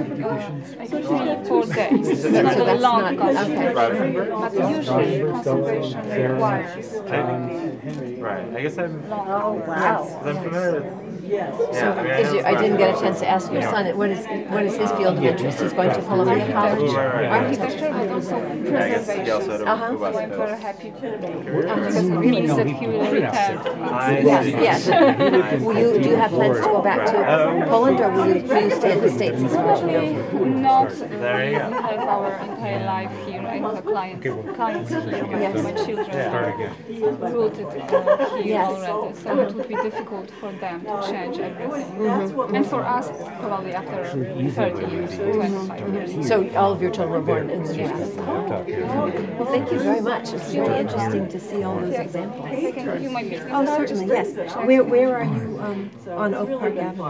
could say 4 days. It's not a long conservation. But usually conservation requires right. I guess I'm. Oh wow. I'm familiar with. Yes. So I didn't get a chance to ask your son. What is his field of interest? He's going to Columbia College. Architecture, but also preservation. So I'm very happy because it means that he will return. Yes. Do you have plans to go back to Poland, or will you stay in the States? Probably not. We have our entire life here. I the clients here, Yes. my children Start are again. rooted here Yes. already, so it would be difficult for them to change everything. And for us, probably after 30 years, 25 years. So all of your children were born in the U.S. Well, thank you very much. It's really interesting to see all those examples. I can give you my business Oh, card. certainly, yes. Where are you on Oak Park Avenue?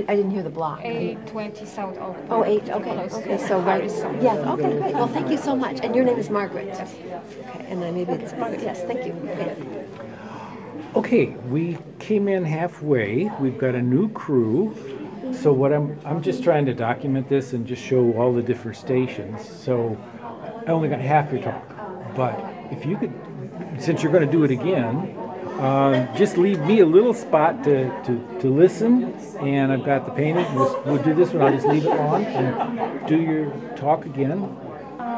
I didn't hear the block. 820 South Oak Park. Oh, 8, okay, Close okay, to so right, Harrison. yes, okay, great. Well, thank you so much. And your name is Margaret? Okay, and then maybe it's Margaret, yes, thank you. Okay. Okay, we came in halfway. We've got a new crew. So what I'm just trying to document this and just show all the different stations. So I only got half your talk. But if you could, since you're going to do it again, just leave me a little spot to listen. And I've got the painting. We'll do this one. I'll just leave it on and do your talk again.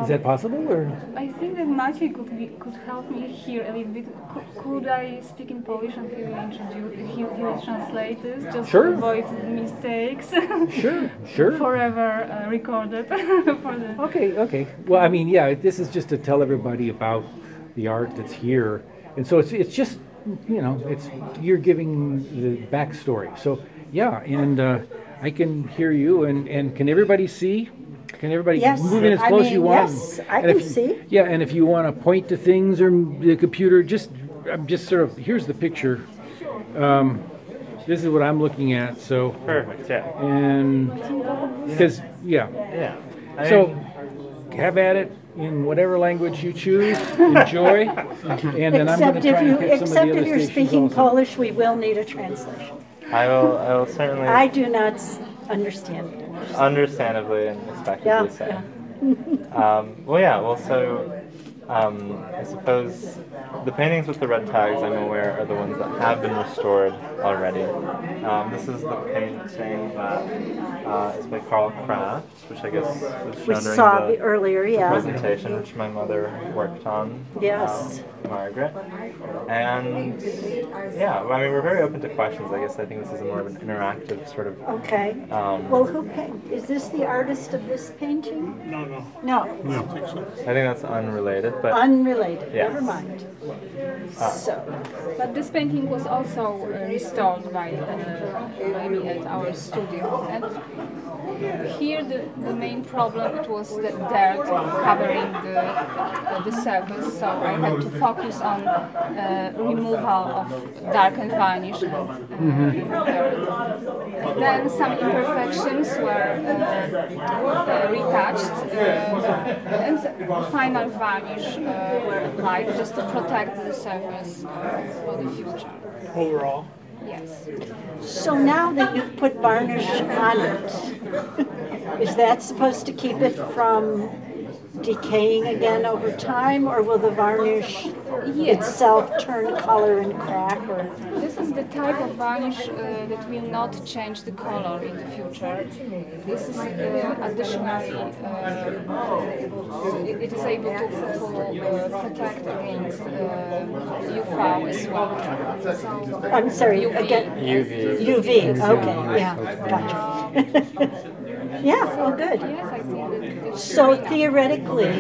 Is that possible, or? I think that Maciej could help me here a little bit. Could I speak in Polish and he will introduce, he will translate this just Sure. to avoid mistakes? Sure. Forever recorded for the. Okay. Well, I mean, yeah, this is just to tell everybody about the art that's here, and so it's just, you know, it's you're giving the backstory. So yeah, and I can hear you, and can everybody see? Can everybody Yes, move in as I close as you mean, want? yes, I And can if- see. Yeah, and if you want to point to things or the computer, I'm just sort of, here's the picture. This is what I'm looking at, so, Perfect, yeah. and, because, yeah. Yeah. So, have at it in whatever language you choose, enjoy, and then I'm going to try and pick some of the Except other if you're stations speaking also. Polish, we will need a translation. I will certainly, I do not understand Polish. understandably and respectably say. So I suppose the paintings with the red tags, I'm aware, are the ones that have been restored already. This is the painting that is by Carl Krafft, which I guess was We shown during saw the earlier, yeah. presentation, which my mother worked on. Yes. Margaret. And yeah, I mean, we're very open to questions. I think this is more of an interactive sort of. Okay. Well, is this the artist of this painting? No. I think that's unrelated, but Unrelated, Yeah. never mind. So, But this painting was also restored by me at our studio. And here the main problem, it was the dirt covering the surface, so I had to focus on removal of darkened varnish and dirt. Then some imperfections were retouched and final varnish were applied just to protect the surface for the future. Overall. Yes. so now that you've put varnish on it, is that supposed to keep it from decaying again over time, or will the varnish itself turn color and crack? Or This is the type of varnish that will not change the color in the future. This is additionally, it is able to protect against UV as well. So, I'm sorry, UV. again. UV. Okay, yeah, gotcha. Yeah, oh, good. Yes, I think that So theoretically,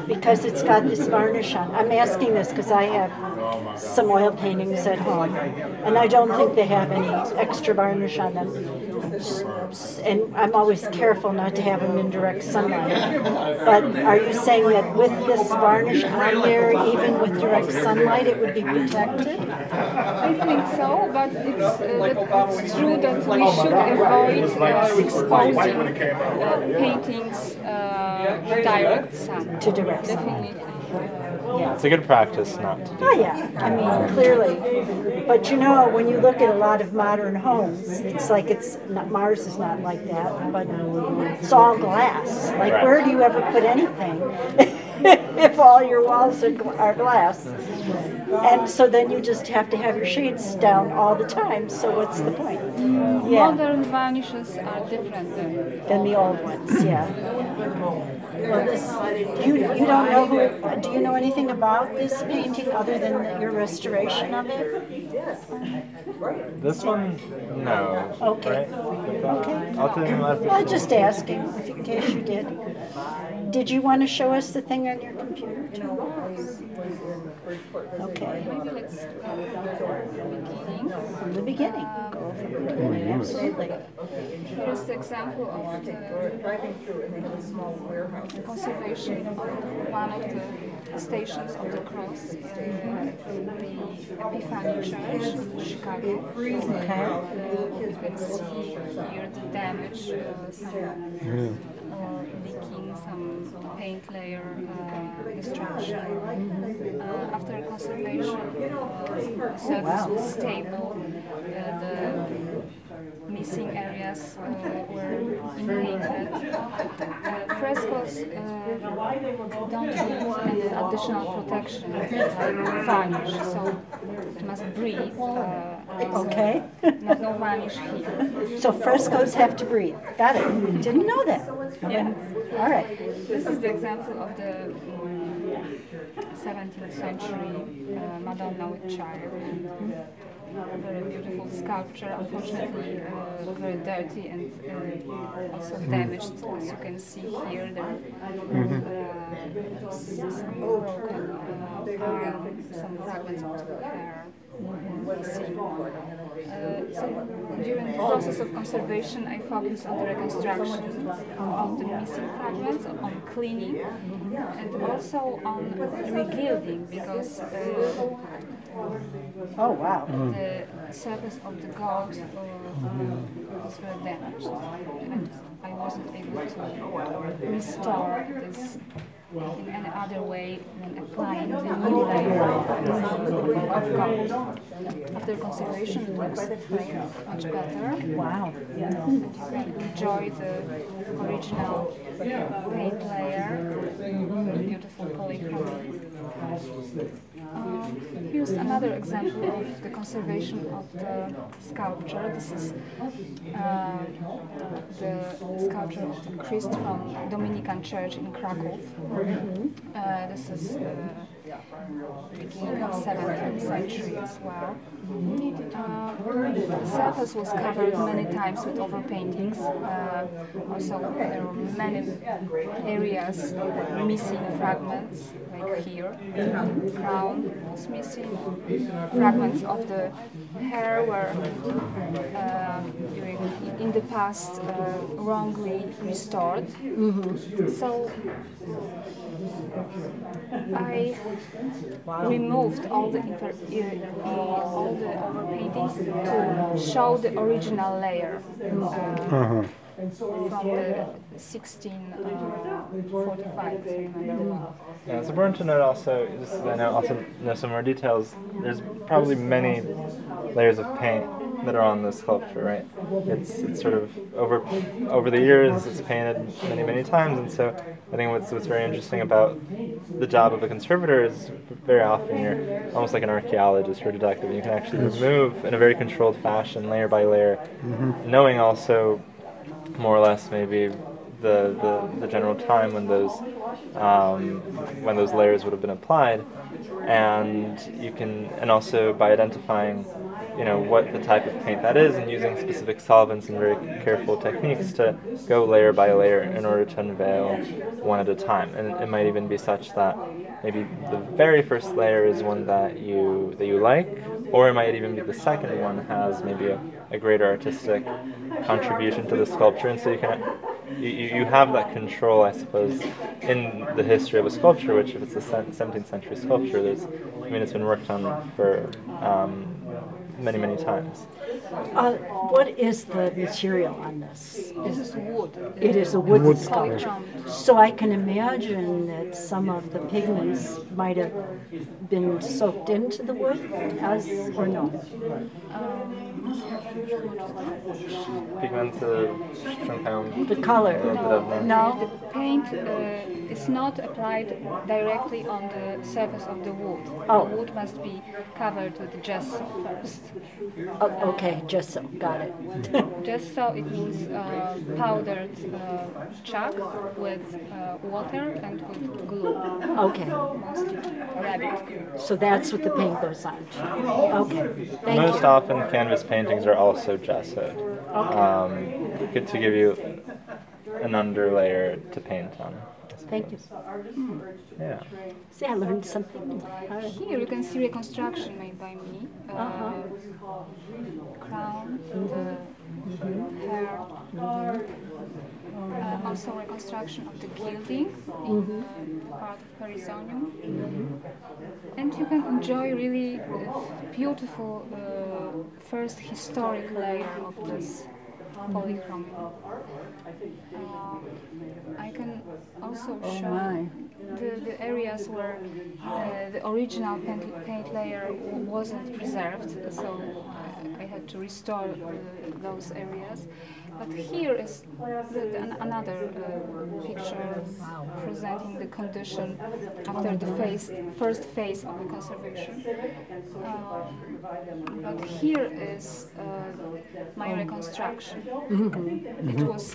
because it's got this varnish on, I'm asking this because I have some oil paintings at home, and I don't think they have any extra varnish on them. And I'm always careful not to have them in direct sunlight. But are you saying that with this varnish on there, even with direct sunlight, it would be protected? I think so, but it's true that we should avoid exposing paintings to direct sun. To direct sun. Definitely. it's a good practice not to do. Oh yeah, I mean, clearly. But you know, when you look at a lot of modern homes, it's like Mars is not like that, but it's all glass. Like, Right. where do you ever put anything if all your walls are glass? And so then you just have to have your shades down all the time, so what's the point? Yeah, Modern varnishes are different than the old ones, yeah. Well, you don't know do you know anything about this painting other than your restoration of it? This one, no. Okay. Right? Okay. I'll tell you Well, just asking, in case you did. Did you want to show us the thing on your computer too? Okay. Maybe let's beginning. From the beginning. Go from the beginning, absolutely. Here's the example of the conservation of one of the stations of the cross in the Epiphany Church in Chicago. Okay. You can see here the damage, leaking, some paint layer destruction. After conservation, the surface was stable. The missing areas were painted. Frescoes don't need any additional protection like varnish, so it must breathe. Okay. No varnish here. So frescoes have to breathe. Got it. Didn't know that. Yeah. All right. This is the example of the 17th century Madonna with Child. Very beautiful sculpture, unfortunately very dirty and also damaged, as you can see here. There some broken arm, some fragments of the hair missing. So during the process of conservation, I focused on the reconstruction of the missing fragments, on cleaning, and also on regilding, because oh wow. The surface of the gold was very damaged, and I wasn't able to restore this in any other way than applying the new layer of gold. After conservation, it looks much better. Wow. You can enjoy the original paint layer, beautiful polychrome. Here's another example of the conservation of the sculpture. This is the sculpture of the Christ from Dominican Church in Krakow. This is beginning of 17th century as well. The surface was covered many times with overpaintings. Also, there were many areas missing fragments, like here. The crown was missing. Fragments of the hair were in the past wrongly restored. So I removed all the overpaintings to show the original layer from the 1645. I remember well. Yeah, it's important to note also, just so I know some more details, there's probably many layers of paint that are on this sculpture, right? It's sort of over the years it's painted many times, and so I think what's very interesting about the job of a conservator is very often you're almost like an archaeologist or a detective, and you can actually remove in a very controlled fashion, layer by layer, knowing also more or less maybe the general time when those layers would have been applied, and you can, and also by identifying what the type of paint that is and using specific solvents and very careful techniques to go layer by layer in order to unveil one at a time. And it might even be such that maybe the very first layer is one that you like, or it might even be the second one has maybe a greater artistic contribution to the sculpture, and so you have that control, I suppose, in the history of a sculpture, which if it's a 17th century sculpture, it's been worked on for many times. What is the material on this? This is wood. It is a wood sculpture. So I can imagine that some of the pigments might have been soaked into the wood, or no? The color. No. The paint is not applied directly on the surface of the wood. Oh. The wood must be covered with gesso first. Oh, okay, gesso, got it. Gesso, it means powdered chalk with water and with glue. Okay. Mostly rabbit glue. So that's what the paint goes on to. Okay, thank you. Most often canvas paintings are also gessoed, to give you an underlayer to paint on. Thank you. Yeah. See, I learned something. Here you can see reconstruction made by me. Crown, the hair. Also reconstruction of the gilding, part of perizonium. And you can enjoy really beautiful first historic layer of this polychrome. I can also show the areas where the original paint layer wasn't preserved, so I had to restore those areas. But here is another picture presenting the condition after the first phase of the conservation. But here is my reconstruction. It was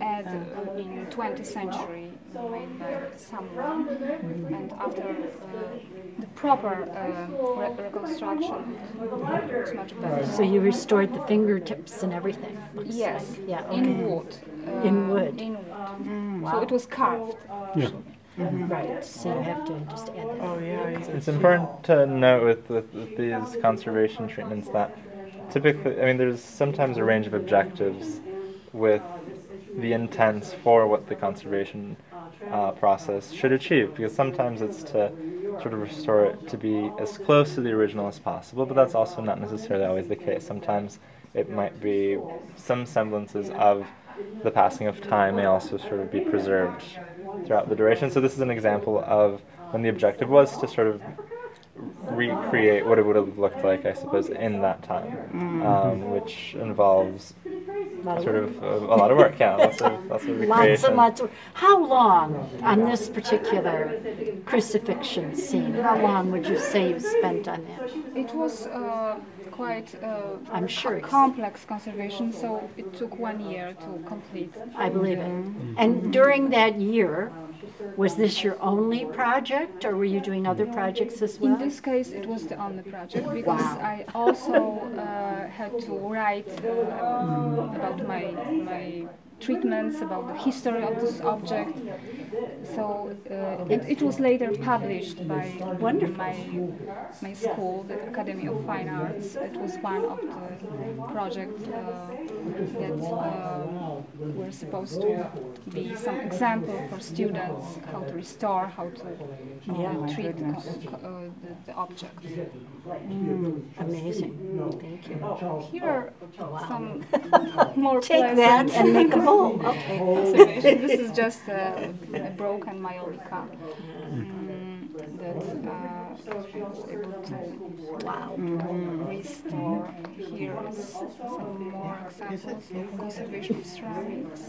added in 20th century, made by someone, and after the proper reconstruction, it was much better. So you restored the fingertips and everything? Yes, yeah, okay. in wood. In wood. In wood. So it was carved. Yeah. Right, so you have to just add that. Oh, yeah. It's important to note with these conservation treatments that typically, I mean, there's sometimes a range of objectives with the intents for what the conservation process should achieve, because sometimes it's to sort of restore it to be as close to the original as possible, but that's also not necessarily always the case. Sometimes it might be some semblances of the passing of time may also sort of be preserved throughout the duration. So this is an example of when the objective was to sort of recreate what it would have looked like, I suppose, in that time, which involves sort of a lot of work, yeah, lots of recreation. Lots of. How long on this particular crucifixion scene? How long would you say you spent on that? It was quite I'm sure complex conservation, so it took 1 year to complete. I believe it. And during that year, was this your only project, or were you doing other projects as well? In this case, it was the only project, because I also had to write about my treatments, about the history of this object. So it was later published by my school, the Academy of Fine Arts. It was one of the projects that were supposed to be some example for students, how to restore, how to treat the object. Amazing. Thank you. Here are some more Take that and make a bowl. Okay. This is just a broken maiolica that I was able to restore. Here is some more examples of conservation of ceramics.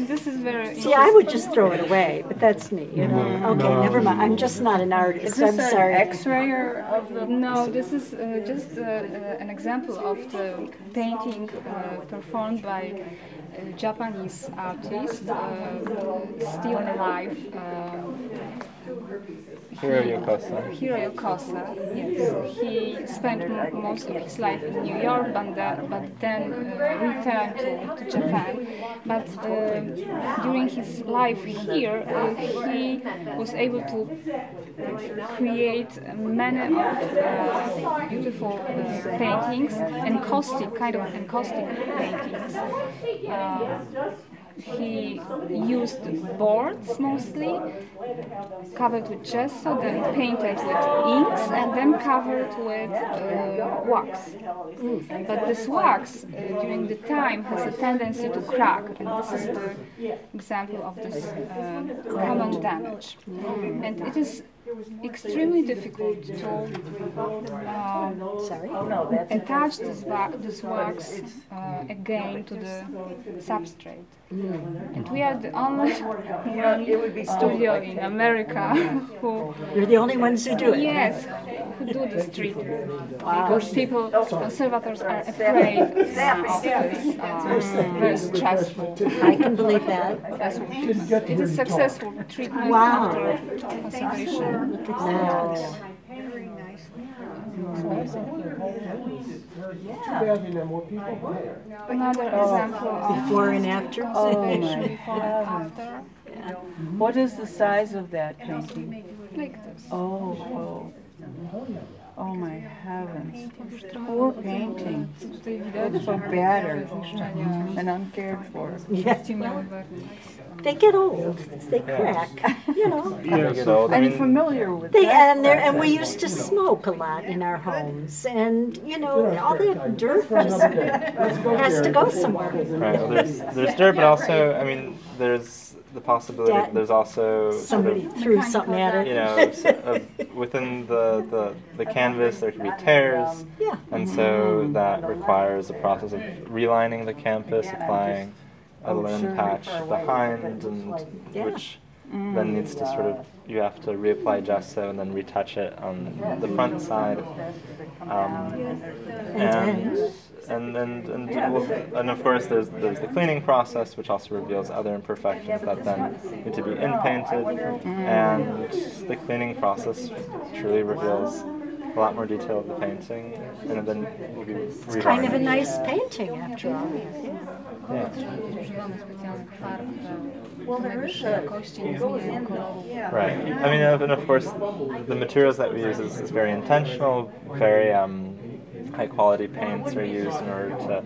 This is very See, I would just throw it away, but that's me, you know. Okay, never mind. I'm just not an artist. I'm sorry. X-rayer of the... No, this is just an example of the painting performed by a Japanese artist, still alive. Hiroyo Kosa. Hiroyo Kosa, yes. He spent most of his life in New York, but then returned to Japan. But during his life here, he was able to create many of beautiful paintings, kind of encaustic paintings. He used boards mostly, covered with gesso, then painted with inks, and then covered with wax. But this wax, during the time, has a tendency to crack, and this is the example of this common damage. And it is extremely difficult to attach this wax again to the substrate. And we are the only studio in America who... You're the only ones who do it? Yes, who do this treatment. Because conservators are afraid of this very stressful. I can believe that. It is successful treatment after conservation. Look at that. Very nicely. Another example of Before and after. observation before and after. What is the size of that painting? Like this. Oh, oh my heavens. Poor painting. It's so battered and uncared for. Yeah. They get old, they crack, you know. I'm familiar with They, that. and we used to smoke a lot in our homes, and you know, all that dirt just has to go somewhere. Right. Well, there's dirt, but also, I mean, there's the possibility that there's also Somebody sort of, threw something at it. you know, within the canvas there can be tears, and so that requires a process of relining the canvas, applying a linen patch behind, and which then needs to sort of, you have to reapply gesso and then retouch it on the front side, and of course there's the cleaning process, which also reveals other imperfections that then need to be in-painted, and the cleaning process truly reveals a lot more detail of the painting, and then will be It's kind of a nice painting after all. Yeah. Well, there is Right. I mean, and of course, the materials that we use is very intentional, very high-quality paints are used in order to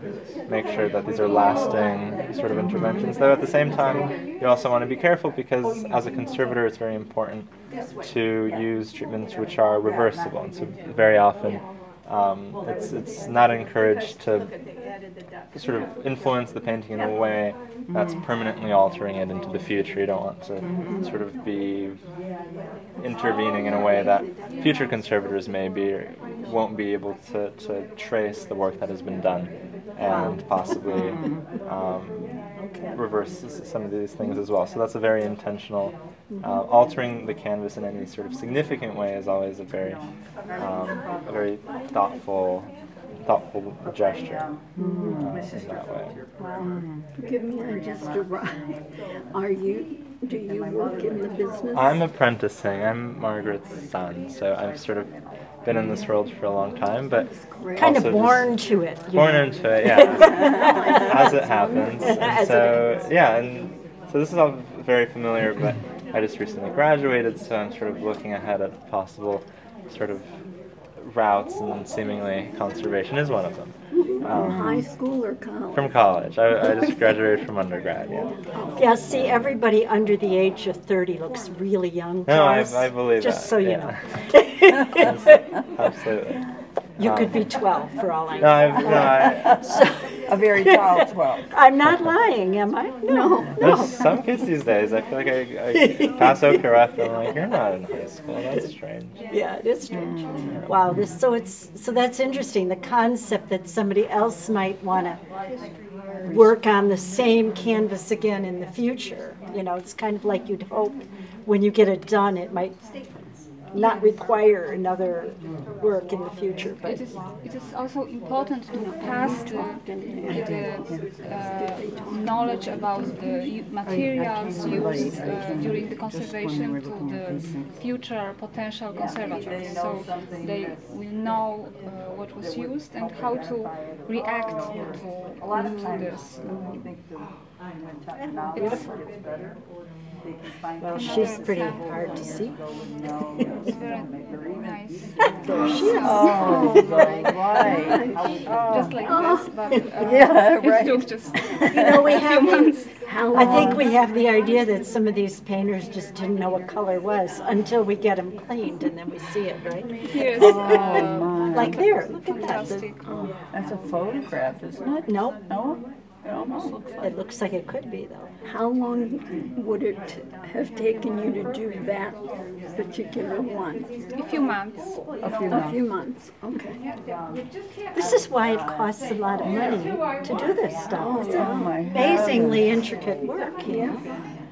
make sure that these are lasting sort of interventions. Though at the same time, you also want to be careful because as a conservator, it's very important to use treatments which are reversible, and so very often it's not encouraged to sort of influence the painting in a way that's permanently altering it into the future. You don't want to sort of be intervening in a way that future conservators won't be able to trace the work that has been done and possibly reverse some of these things as well. So that's a very intentional. Altering the canvas in any sort of significant way is always a very thoughtful gesture in that way. Forgive me, I just arrived. Do you work in the business? I'm apprenticing. I'm Margaret's son, so I've sort of been in this world for a long time, but kind of born to it. Born into it, yeah, as it happens. And so this is all very familiar, but I just recently graduated, so I'm sort of looking ahead at possible sort of routes, and seemingly conservation is one of them. High school or college? From college. I just graduated from undergrad, yeah. Yeah, see, everybody under the age of 30 looks really young to No, us, I believe just that. so you know. Absolutely. You could be 12 for all I know. A very tall 12. I'm not lying, am I? No. There's some kids these days, I feel like I pass out Krafft and I'm like, you're not in high school, that's strange. Yeah, it is strange. Wow, so that's interesting, the concept that somebody else might want to work on the same canvas again in the future. You know, it's kind of like you'd hope when you get it done, it might not require another work in the future. But it is also important to pass the knowledge about the materials used during the conservation to the future potential conservators, so they will know what was used and how to react to this. Well, she's pretty hard to see. It's very nice. There she is. Oh, right. Just like this, but right. it took just we have months. I think we have the idea that some of these painters just didn't know what color was until we get them cleaned, and then we see it, right? Here's like there, look at that. That's a photograph, isn't it? Nope. No? It almost looks like it. Looks like it could be, though. How long would it have taken you to do that particular one? A few months. A few months. Okay. This is why it costs a lot of money to do this stuff. It's amazingly intricate work.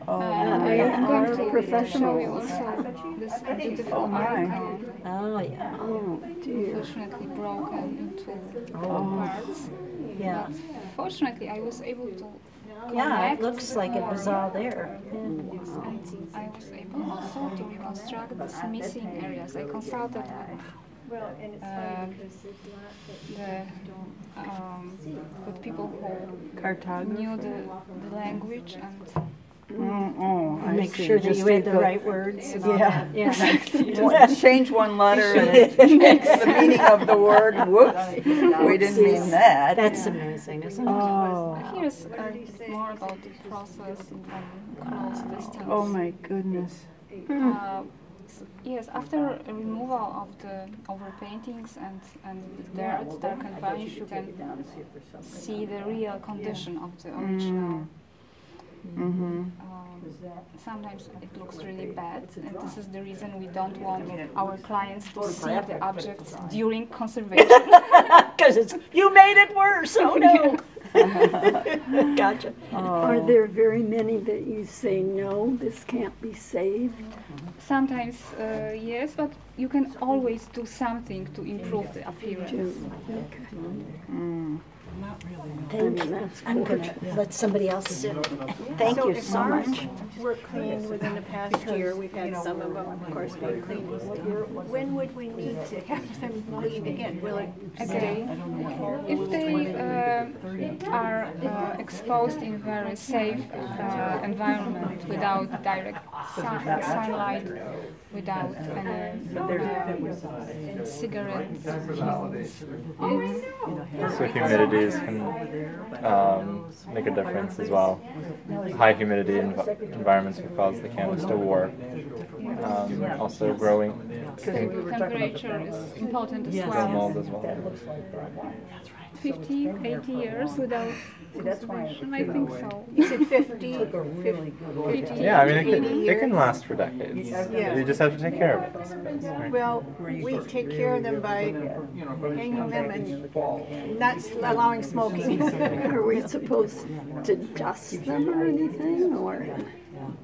I'm going to show you also this beautiful icon. Oh, yeah. Oh, dear. Unfortunately broken into parts. Yeah. Fortunately, I was able to Yeah, it looks like it was all there. I was able also to reconstruct these missing areas. I consulted Well, and it's funny because there's lots that with people who knew the language and Make sure that you add the right words. Yeah. Just change one letter and it changes the meaning of the word. Whoops, we didn't mean that. That's amazing, isn't it? Oh. Here's more about the process and close distance. Oh my goodness. Yes, after removal of the overpaintings and the dark and varnish, you can see the real condition of the original. Sometimes it looks really bad, and this is the reason we don't want our clients to see the objects during conservation. Because you made it worse. Oh no. Gotcha. Are there very many that you say, no, this can't be saved? Sometimes, yes, but you can always do something to improve the appearance. Thank you. I'm going to let somebody else sit. Thank you so much. We're cleaned within the past year. We've had some of them, of course, being cleaned. When would we need to have them cleaned again? Will it stay? If they are exposed in very safe environment without direct sunlight, without any cigarettes. So humidities can make a difference as well. High humidity environments will cause the canvas to warp. Also growing. Temperature is important as Grow well. mold as well. 50, 80 years without conservation, I think so. You said 50? 50 Yeah, I mean it can last for decades. Yeah. You just have to take care of it, I suppose. Right? Well, we take care of them by hanging them and not allowing smoking. Are we supposed to dust them or anything, or?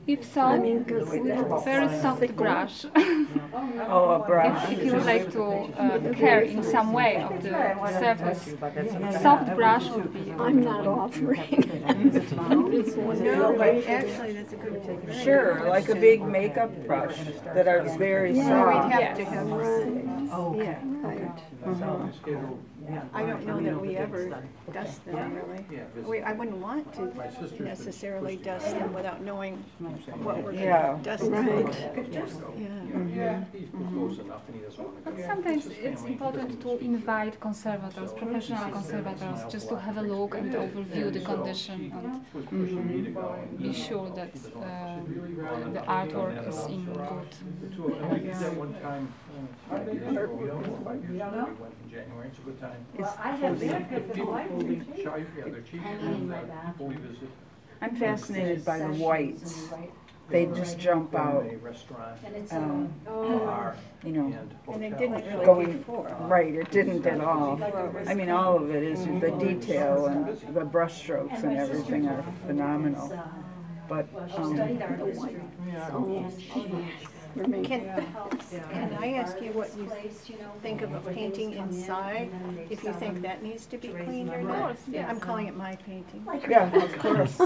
If so, I mean, 'cause with very soft brush. Oh, a brush. If you would like to care in some way of the surface, soft brush would be. I'm not offering. No, but actually that's a good thing. Sure, like a big makeup brush that are very So we'd soft. have to have, Right. I don't know that we ever dust them really. I wouldn't want to necessarily dust them without knowing what we're going to dust them. But sometimes it's important to invite conservators, professional conservators, just to have a look and overview the condition and be sure that the artwork is in good. I'm fascinated by the whites. They just jump out. You know, And it didn't really going before. right. It didn't at all. I mean, all of it is the detail and the brush strokes and everything are phenomenal. But Can I ask you what you think of a painting inside? If you think that needs to be cleaned or not? I'm calling it my painting. yeah, of course,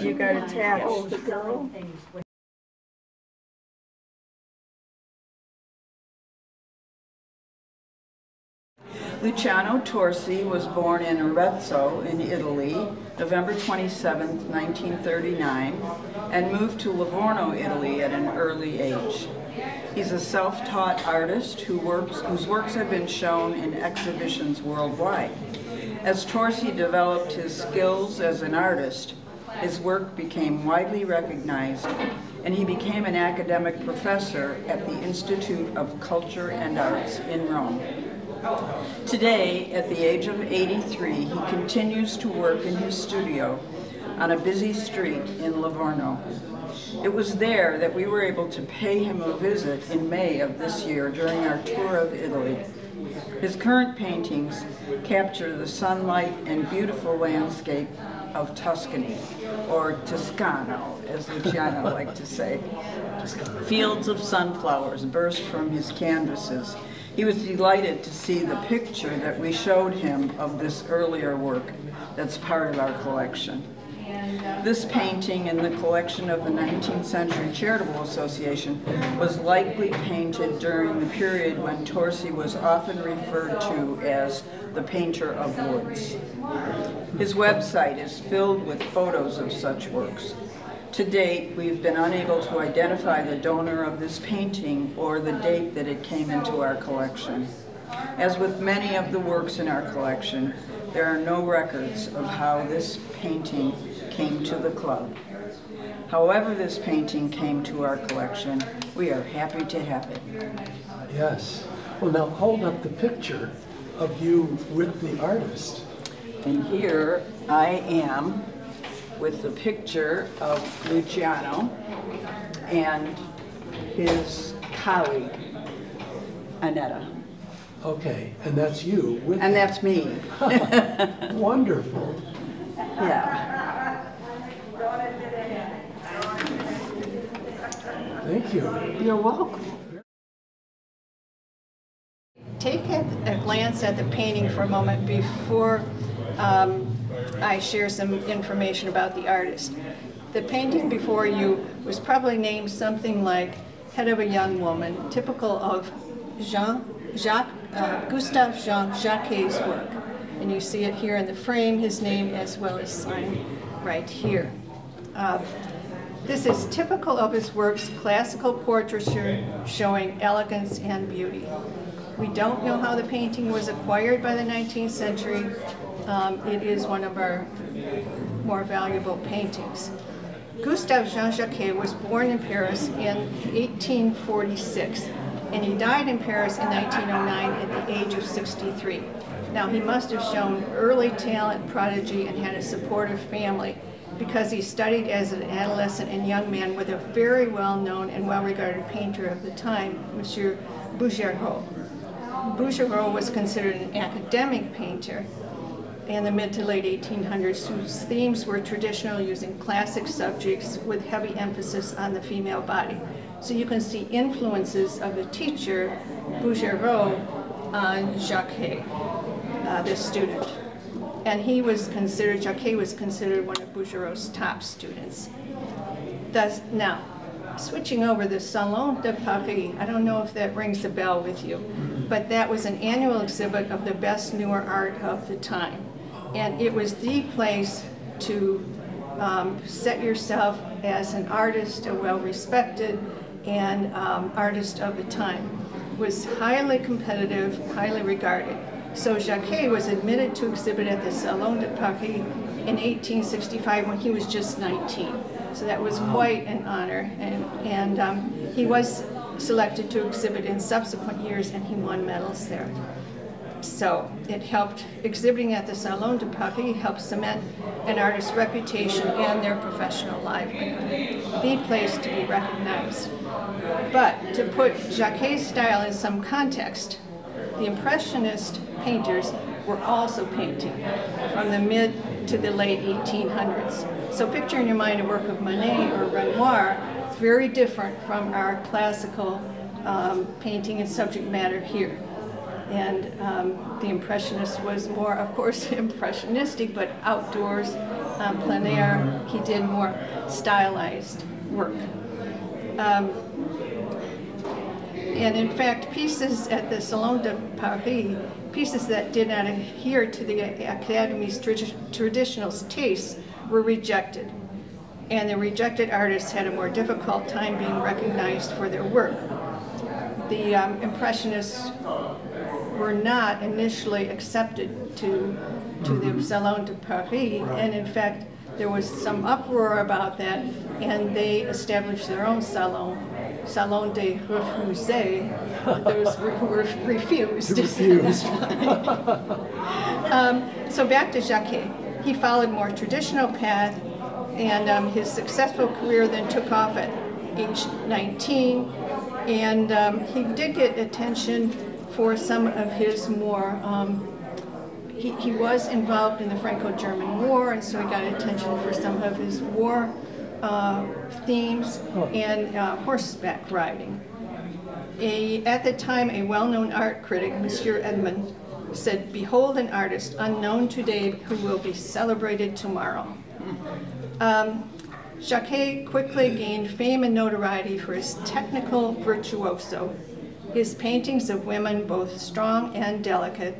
you got attached. Luciano Torsi was born in Arezzo in Italy, November 27, 1939, and moved to Livorno, Italy at an early age. He's a self-taught artist whose works have been shown in exhibitions worldwide. As Torsi developed his skills as an artist, his work became widely recognized, and he became an academic professor at the Institute of Culture and Arts in Rome. Today, at the age of 83, he continues to work in his studio on a busy street in Livorno. It was there that we were able to pay him a visit in May of this year during our tour of Italy. His current paintings capture the sunlight and beautiful landscape of Tuscany, or Toscano, as Luciano liked to say. Fields of sunflowers burst from his canvases. He was delighted to see the picture that we showed him of this earlier work that's part of our collection. This painting in the collection of the 19th Century Charitable Association was likely painted during the period when Torcy was often referred to as the painter of woods. His website is filled with photos of such works. To date, we've been unable to identify the donor of this painting or the date that it came into our collection. As with many of the works in our collection, there are no records of how this painting came to the club. However this painting came to our collection, we are happy to have it. Yes. Well, now hold up the picture of you with the artist. And here I am with the picture of Luciano and his colleague, Annetta. Okay, and that's you with And that's me. Wonderful. Yeah. Thank you. You're welcome. Take a glance at the painting for a moment before I share some information about the artist. The painting before you was probably named something like Head of a Young Woman, typical of Gustave Jean Jacquet's work. And you see it here in the frame, his name as well as signed right here. This is typical of his works, classical portraiture showing elegance and beauty. We don't know how the painting was acquired by the 19th century. It is one of our more valuable paintings. Gustave Jean Jacquet was born in Paris in 1846, and he died in Paris in 1909 at the age of 63. Now, he must have shown early talent, prodigy, and had a supportive family, because he studied as an adolescent and young man with a very well-known and well-regarded painter of the time, Monsieur Bouguereau. Bouguereau was considered an academic painter in the mid to late 1800s, whose themes were traditional, using classic subjects with heavy emphasis on the female body. So you can see influences of the teacher, Bouguereau, on Jacquet, this student. And he was considered, Jacquet was considered one of Bouguereau's top students. Now, switching over the Salon de Paris, I don't know if that rings a bell with you, but that was an annual exhibit of the best newer art of the time. And it was the place to set yourself as an artist, a well-respected and artist of the time. It was highly competitive, highly regarded. So Jacquet was admitted to exhibit at the Salon de Paris in 1865 when he was just 19. So that was quite an honor, and he was selected to exhibit in subsequent years, and he won medals there. So it helped, exhibiting at the Salon de Paris helped cement an artist's reputation and their professional livelihood, the place to be recognized. But to put Jacquet's style in some context, the Impressionist painters were also painting from the mid to the late 1800s. So picture in your mind a work of Monet or Renoir. It's very different from our classical painting and subject matter here. And the Impressionist was more, of course, impressionistic, but outdoors, plein air. He did more stylized work. And in fact, pieces at the Salon de Paris, pieces that did not adhere to the Academy's traditional tastes, were rejected. And the rejected artists had a more difficult time being recognized for their work. The Impressionists were not initially accepted to the Salon de Paris, and in fact, there was some uproar about that, and they established their own salon, Salon des Refusés, those who were refused. So back to Jacquet. He followed a more traditional path, and his successful career then took off at age 19, and he did get attention for some of his more, he was involved in the Franco-German War, and so he got attention for some of his war themes and horseback riding. At the time, a well-known art critic, Monsieur Edmond, said, "Behold an artist unknown today who will be celebrated tomorrow." Jacquet quickly gained fame and notoriety for his technical virtuoso, his paintings of women both strong and delicate,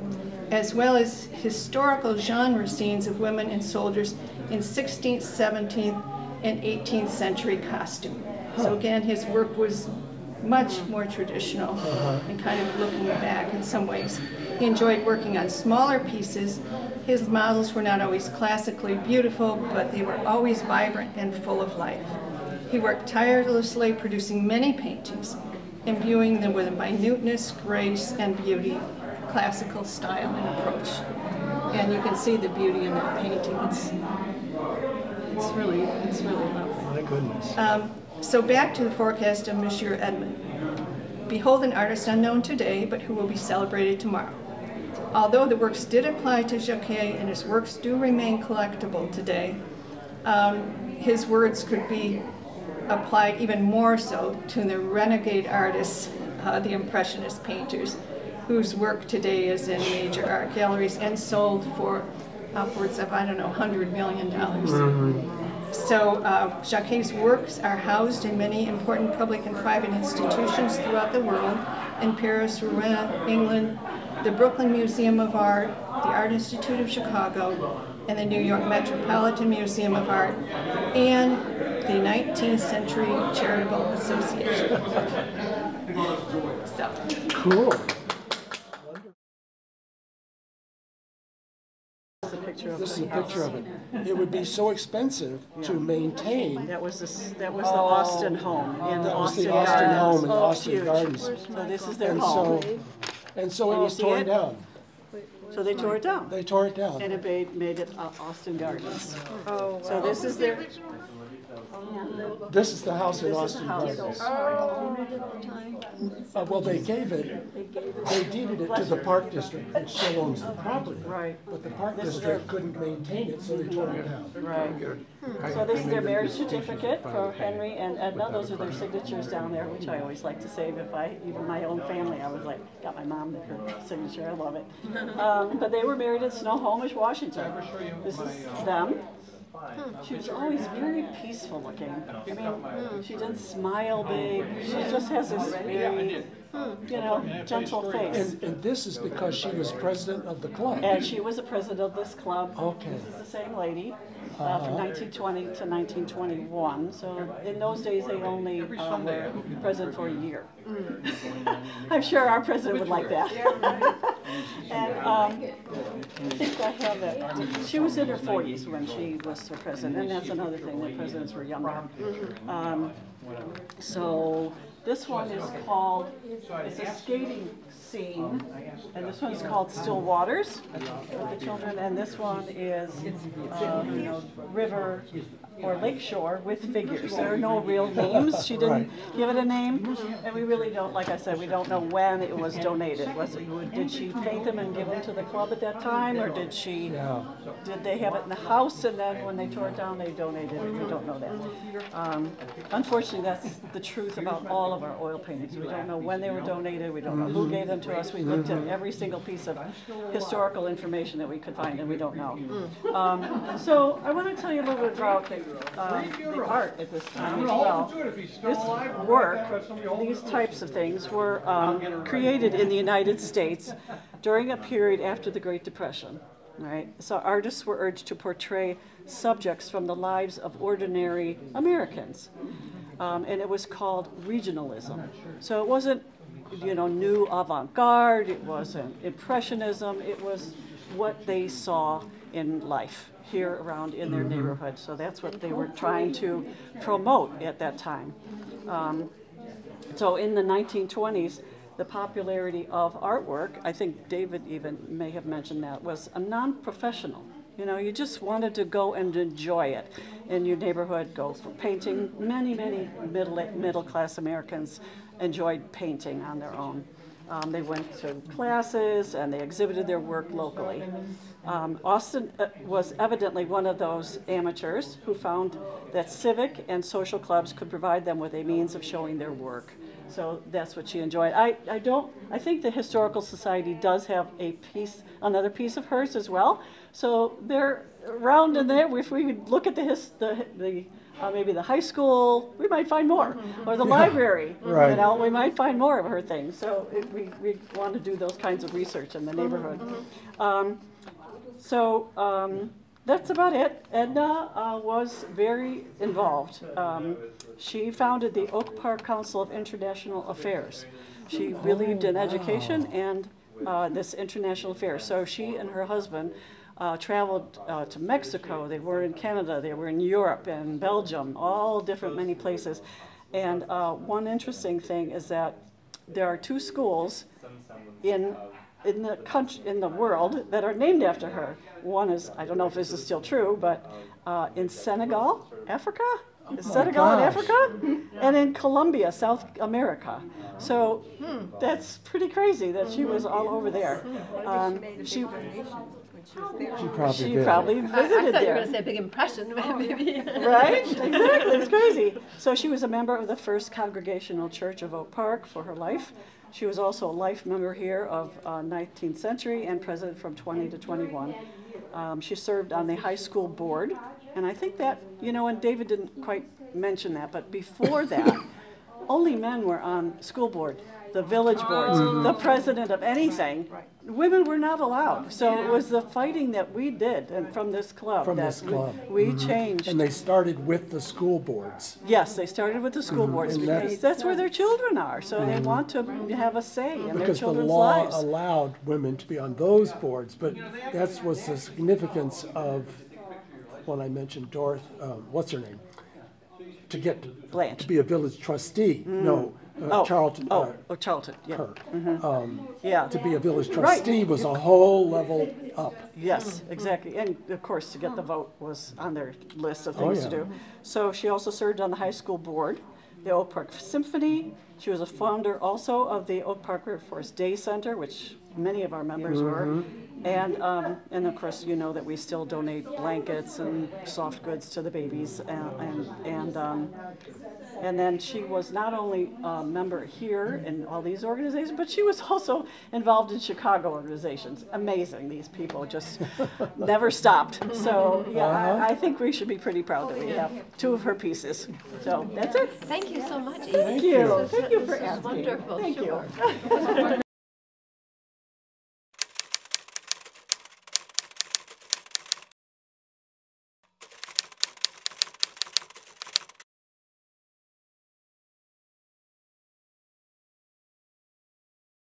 as well as historical genre scenes of women and soldiers in 16th, 17th, and 18th century costume. So again, his work was much more traditional and kind of looking back in some ways. He enjoyed working on smaller pieces. His models were not always classically beautiful, but they were always vibrant and full of life. He worked tirelessly producing many paintings, imbuing them with a minuteness, grace, and beauty, classical style and approach. And you can see the beauty in that painting. It's really lovely. My goodness. So back to the forecast of Monsieur Edmond. Behold an artist unknown today, but who will be celebrated tomorrow. Although the works did apply to Jacquet and his works do remain collectible today, his words could be applied even more so to the renegade artists, the Impressionist painters, whose work today is in major art galleries and sold for upwards of, I don't know, $100 million. So Jacquet's works are housed in many important public and private institutions throughout the world, in Paris, Rouen, England, the Brooklyn Museum of Art, the Art Institute of Chicago, and the New York Metropolitan Museum of Art, and the 19th Century Charitable Association. So. Cool. This is a picture of it. It would be so expensive to maintain. That was the Austin home in That was Austin the Austin Gardens. home in Austin Huge. Gardens. So this is their And home. so it was torn down. So they tore it down. They tore it down. And it made it Austin Gardens. Oh, wow. So this is their. This is the house in Austin house. Gardens. Oh. Well, they deeded it to the Park District, which still owns the property. Right. But the Park District couldn't maintain it, so they tore it down. Right. So this is their marriage certificate for Henry and Edna. Those are their signatures down there, which I always like to save. Even my own family, I was like, got my mom her signature. I love it. But they were married in Snohomish, Washington. This is them. She was always very peaceful looking. I mean, she didn't smile big. She just has this very, gentle face. And this is because she was president of the club. And she was a president of this club. Okay. This is the same lady from 1920 to 1921. So in those days, they only were president for a year. I'm sure our president would like that. And I think I have that. She was in her 40s when she was the president, and that's another thing, the presidents were younger. So this one is called, it's a skating scene, and this one's called Still Waters for the children, and this one is river or lakeshore with figures. There are no real names. She didn't give it a name, and we really don't, like I said, we don't know when it was donated. Did she paint them and give them to the club at that time, or did they have it in the house and then when they tore it down they donated it? We don't know that. Unfortunately, that's the truth about all of our oil paintings. We don't know when they were donated. We don't know who gave them to us. We looked at every single piece of historical information that we could find, and we don't know. So I want to tell you a little bit about the art at this time as well. This work, these types of things, were created in the United States during a period after the Great Depression. Right? So artists were urged to portray subjects from the lives of ordinary Americans. And it was called regionalism. So it wasn't, new avant-garde, it wasn't impressionism, it was what they saw in life here around in their neighborhood. So that's what they were trying to promote at that time. So in the 1920s, the popularity of artwork, I think David even may have mentioned that, was a non-professional. You just wanted to go and enjoy it in your neighborhood, go for painting. Many middle-class Americans enjoyed painting on their own. They went to classes and they exhibited their work locally. Austin was evidently one of those amateurs who found that civic and social clubs could provide them with a means of showing their work. So that's what she enjoyed. I think the Historical Society does have another piece of hers as well. So they're around in there. If we look at maybe the high school, we might find more, or the library. Right. You know, we might find more of her things. So we want to do those kinds of research in the neighborhood. That's about it. Edna was very involved. She founded the Oak Park Council of International Affairs. She believed in education and this international affairs. So she and her husband traveled to Mexico. They were in Canada. They were in Europe and Belgium, all different many places. And one interesting thing is that there are 2 schools in the world that are named after her. One is, I don't know if this is still true, but in Senegal, Africa? Is Senegal in Africa? And in Colombia, South America. So that's pretty crazy that she was all over there. She probably visited I thought you were there. going to say a big impression, maybe. Right? Exactly. It's crazy. So she was a member of the First Congregational Church of Oak Park for her life. She was also a life member here of 19th Century and president from 20 to 21. She served on the high school board. And I think that, and David didn't quite mention that, but before that, only men were on school board, the village boards, the president of anything. Women were not allowed. So it was the fighting that we did and from this club we changed. And they started with the school boards. Yes, they started with the school boards because that's where their children are. So they want to have a say in their children's lives. Because the law allowed women to be on those boards, but that was the significance of when I mentioned Dorothy, what's her name? To get Blanch. To be a village trustee. No. Charlton. Charlton, yeah. Kerr. To be a village trustee was a whole level up. Yes, exactly. And of course, to get the vote was on their list of things to do. So she also served on the high school board, the Oak Park Symphony. She was a founder also of the Oak Park River Forest Day Center, which many of our members were. And of course, you know that we still donate blankets and soft goods to the babies. And then she was not only a member here in all these organizations, but she was also involved in Chicago organizations. Amazing, these people just never stopped. So yeah, I think we should be pretty proud that we have 2 of her pieces. So that's it. Thank you so much, Edie. Thank you. Thank you for asking. Wonderful. Thank you.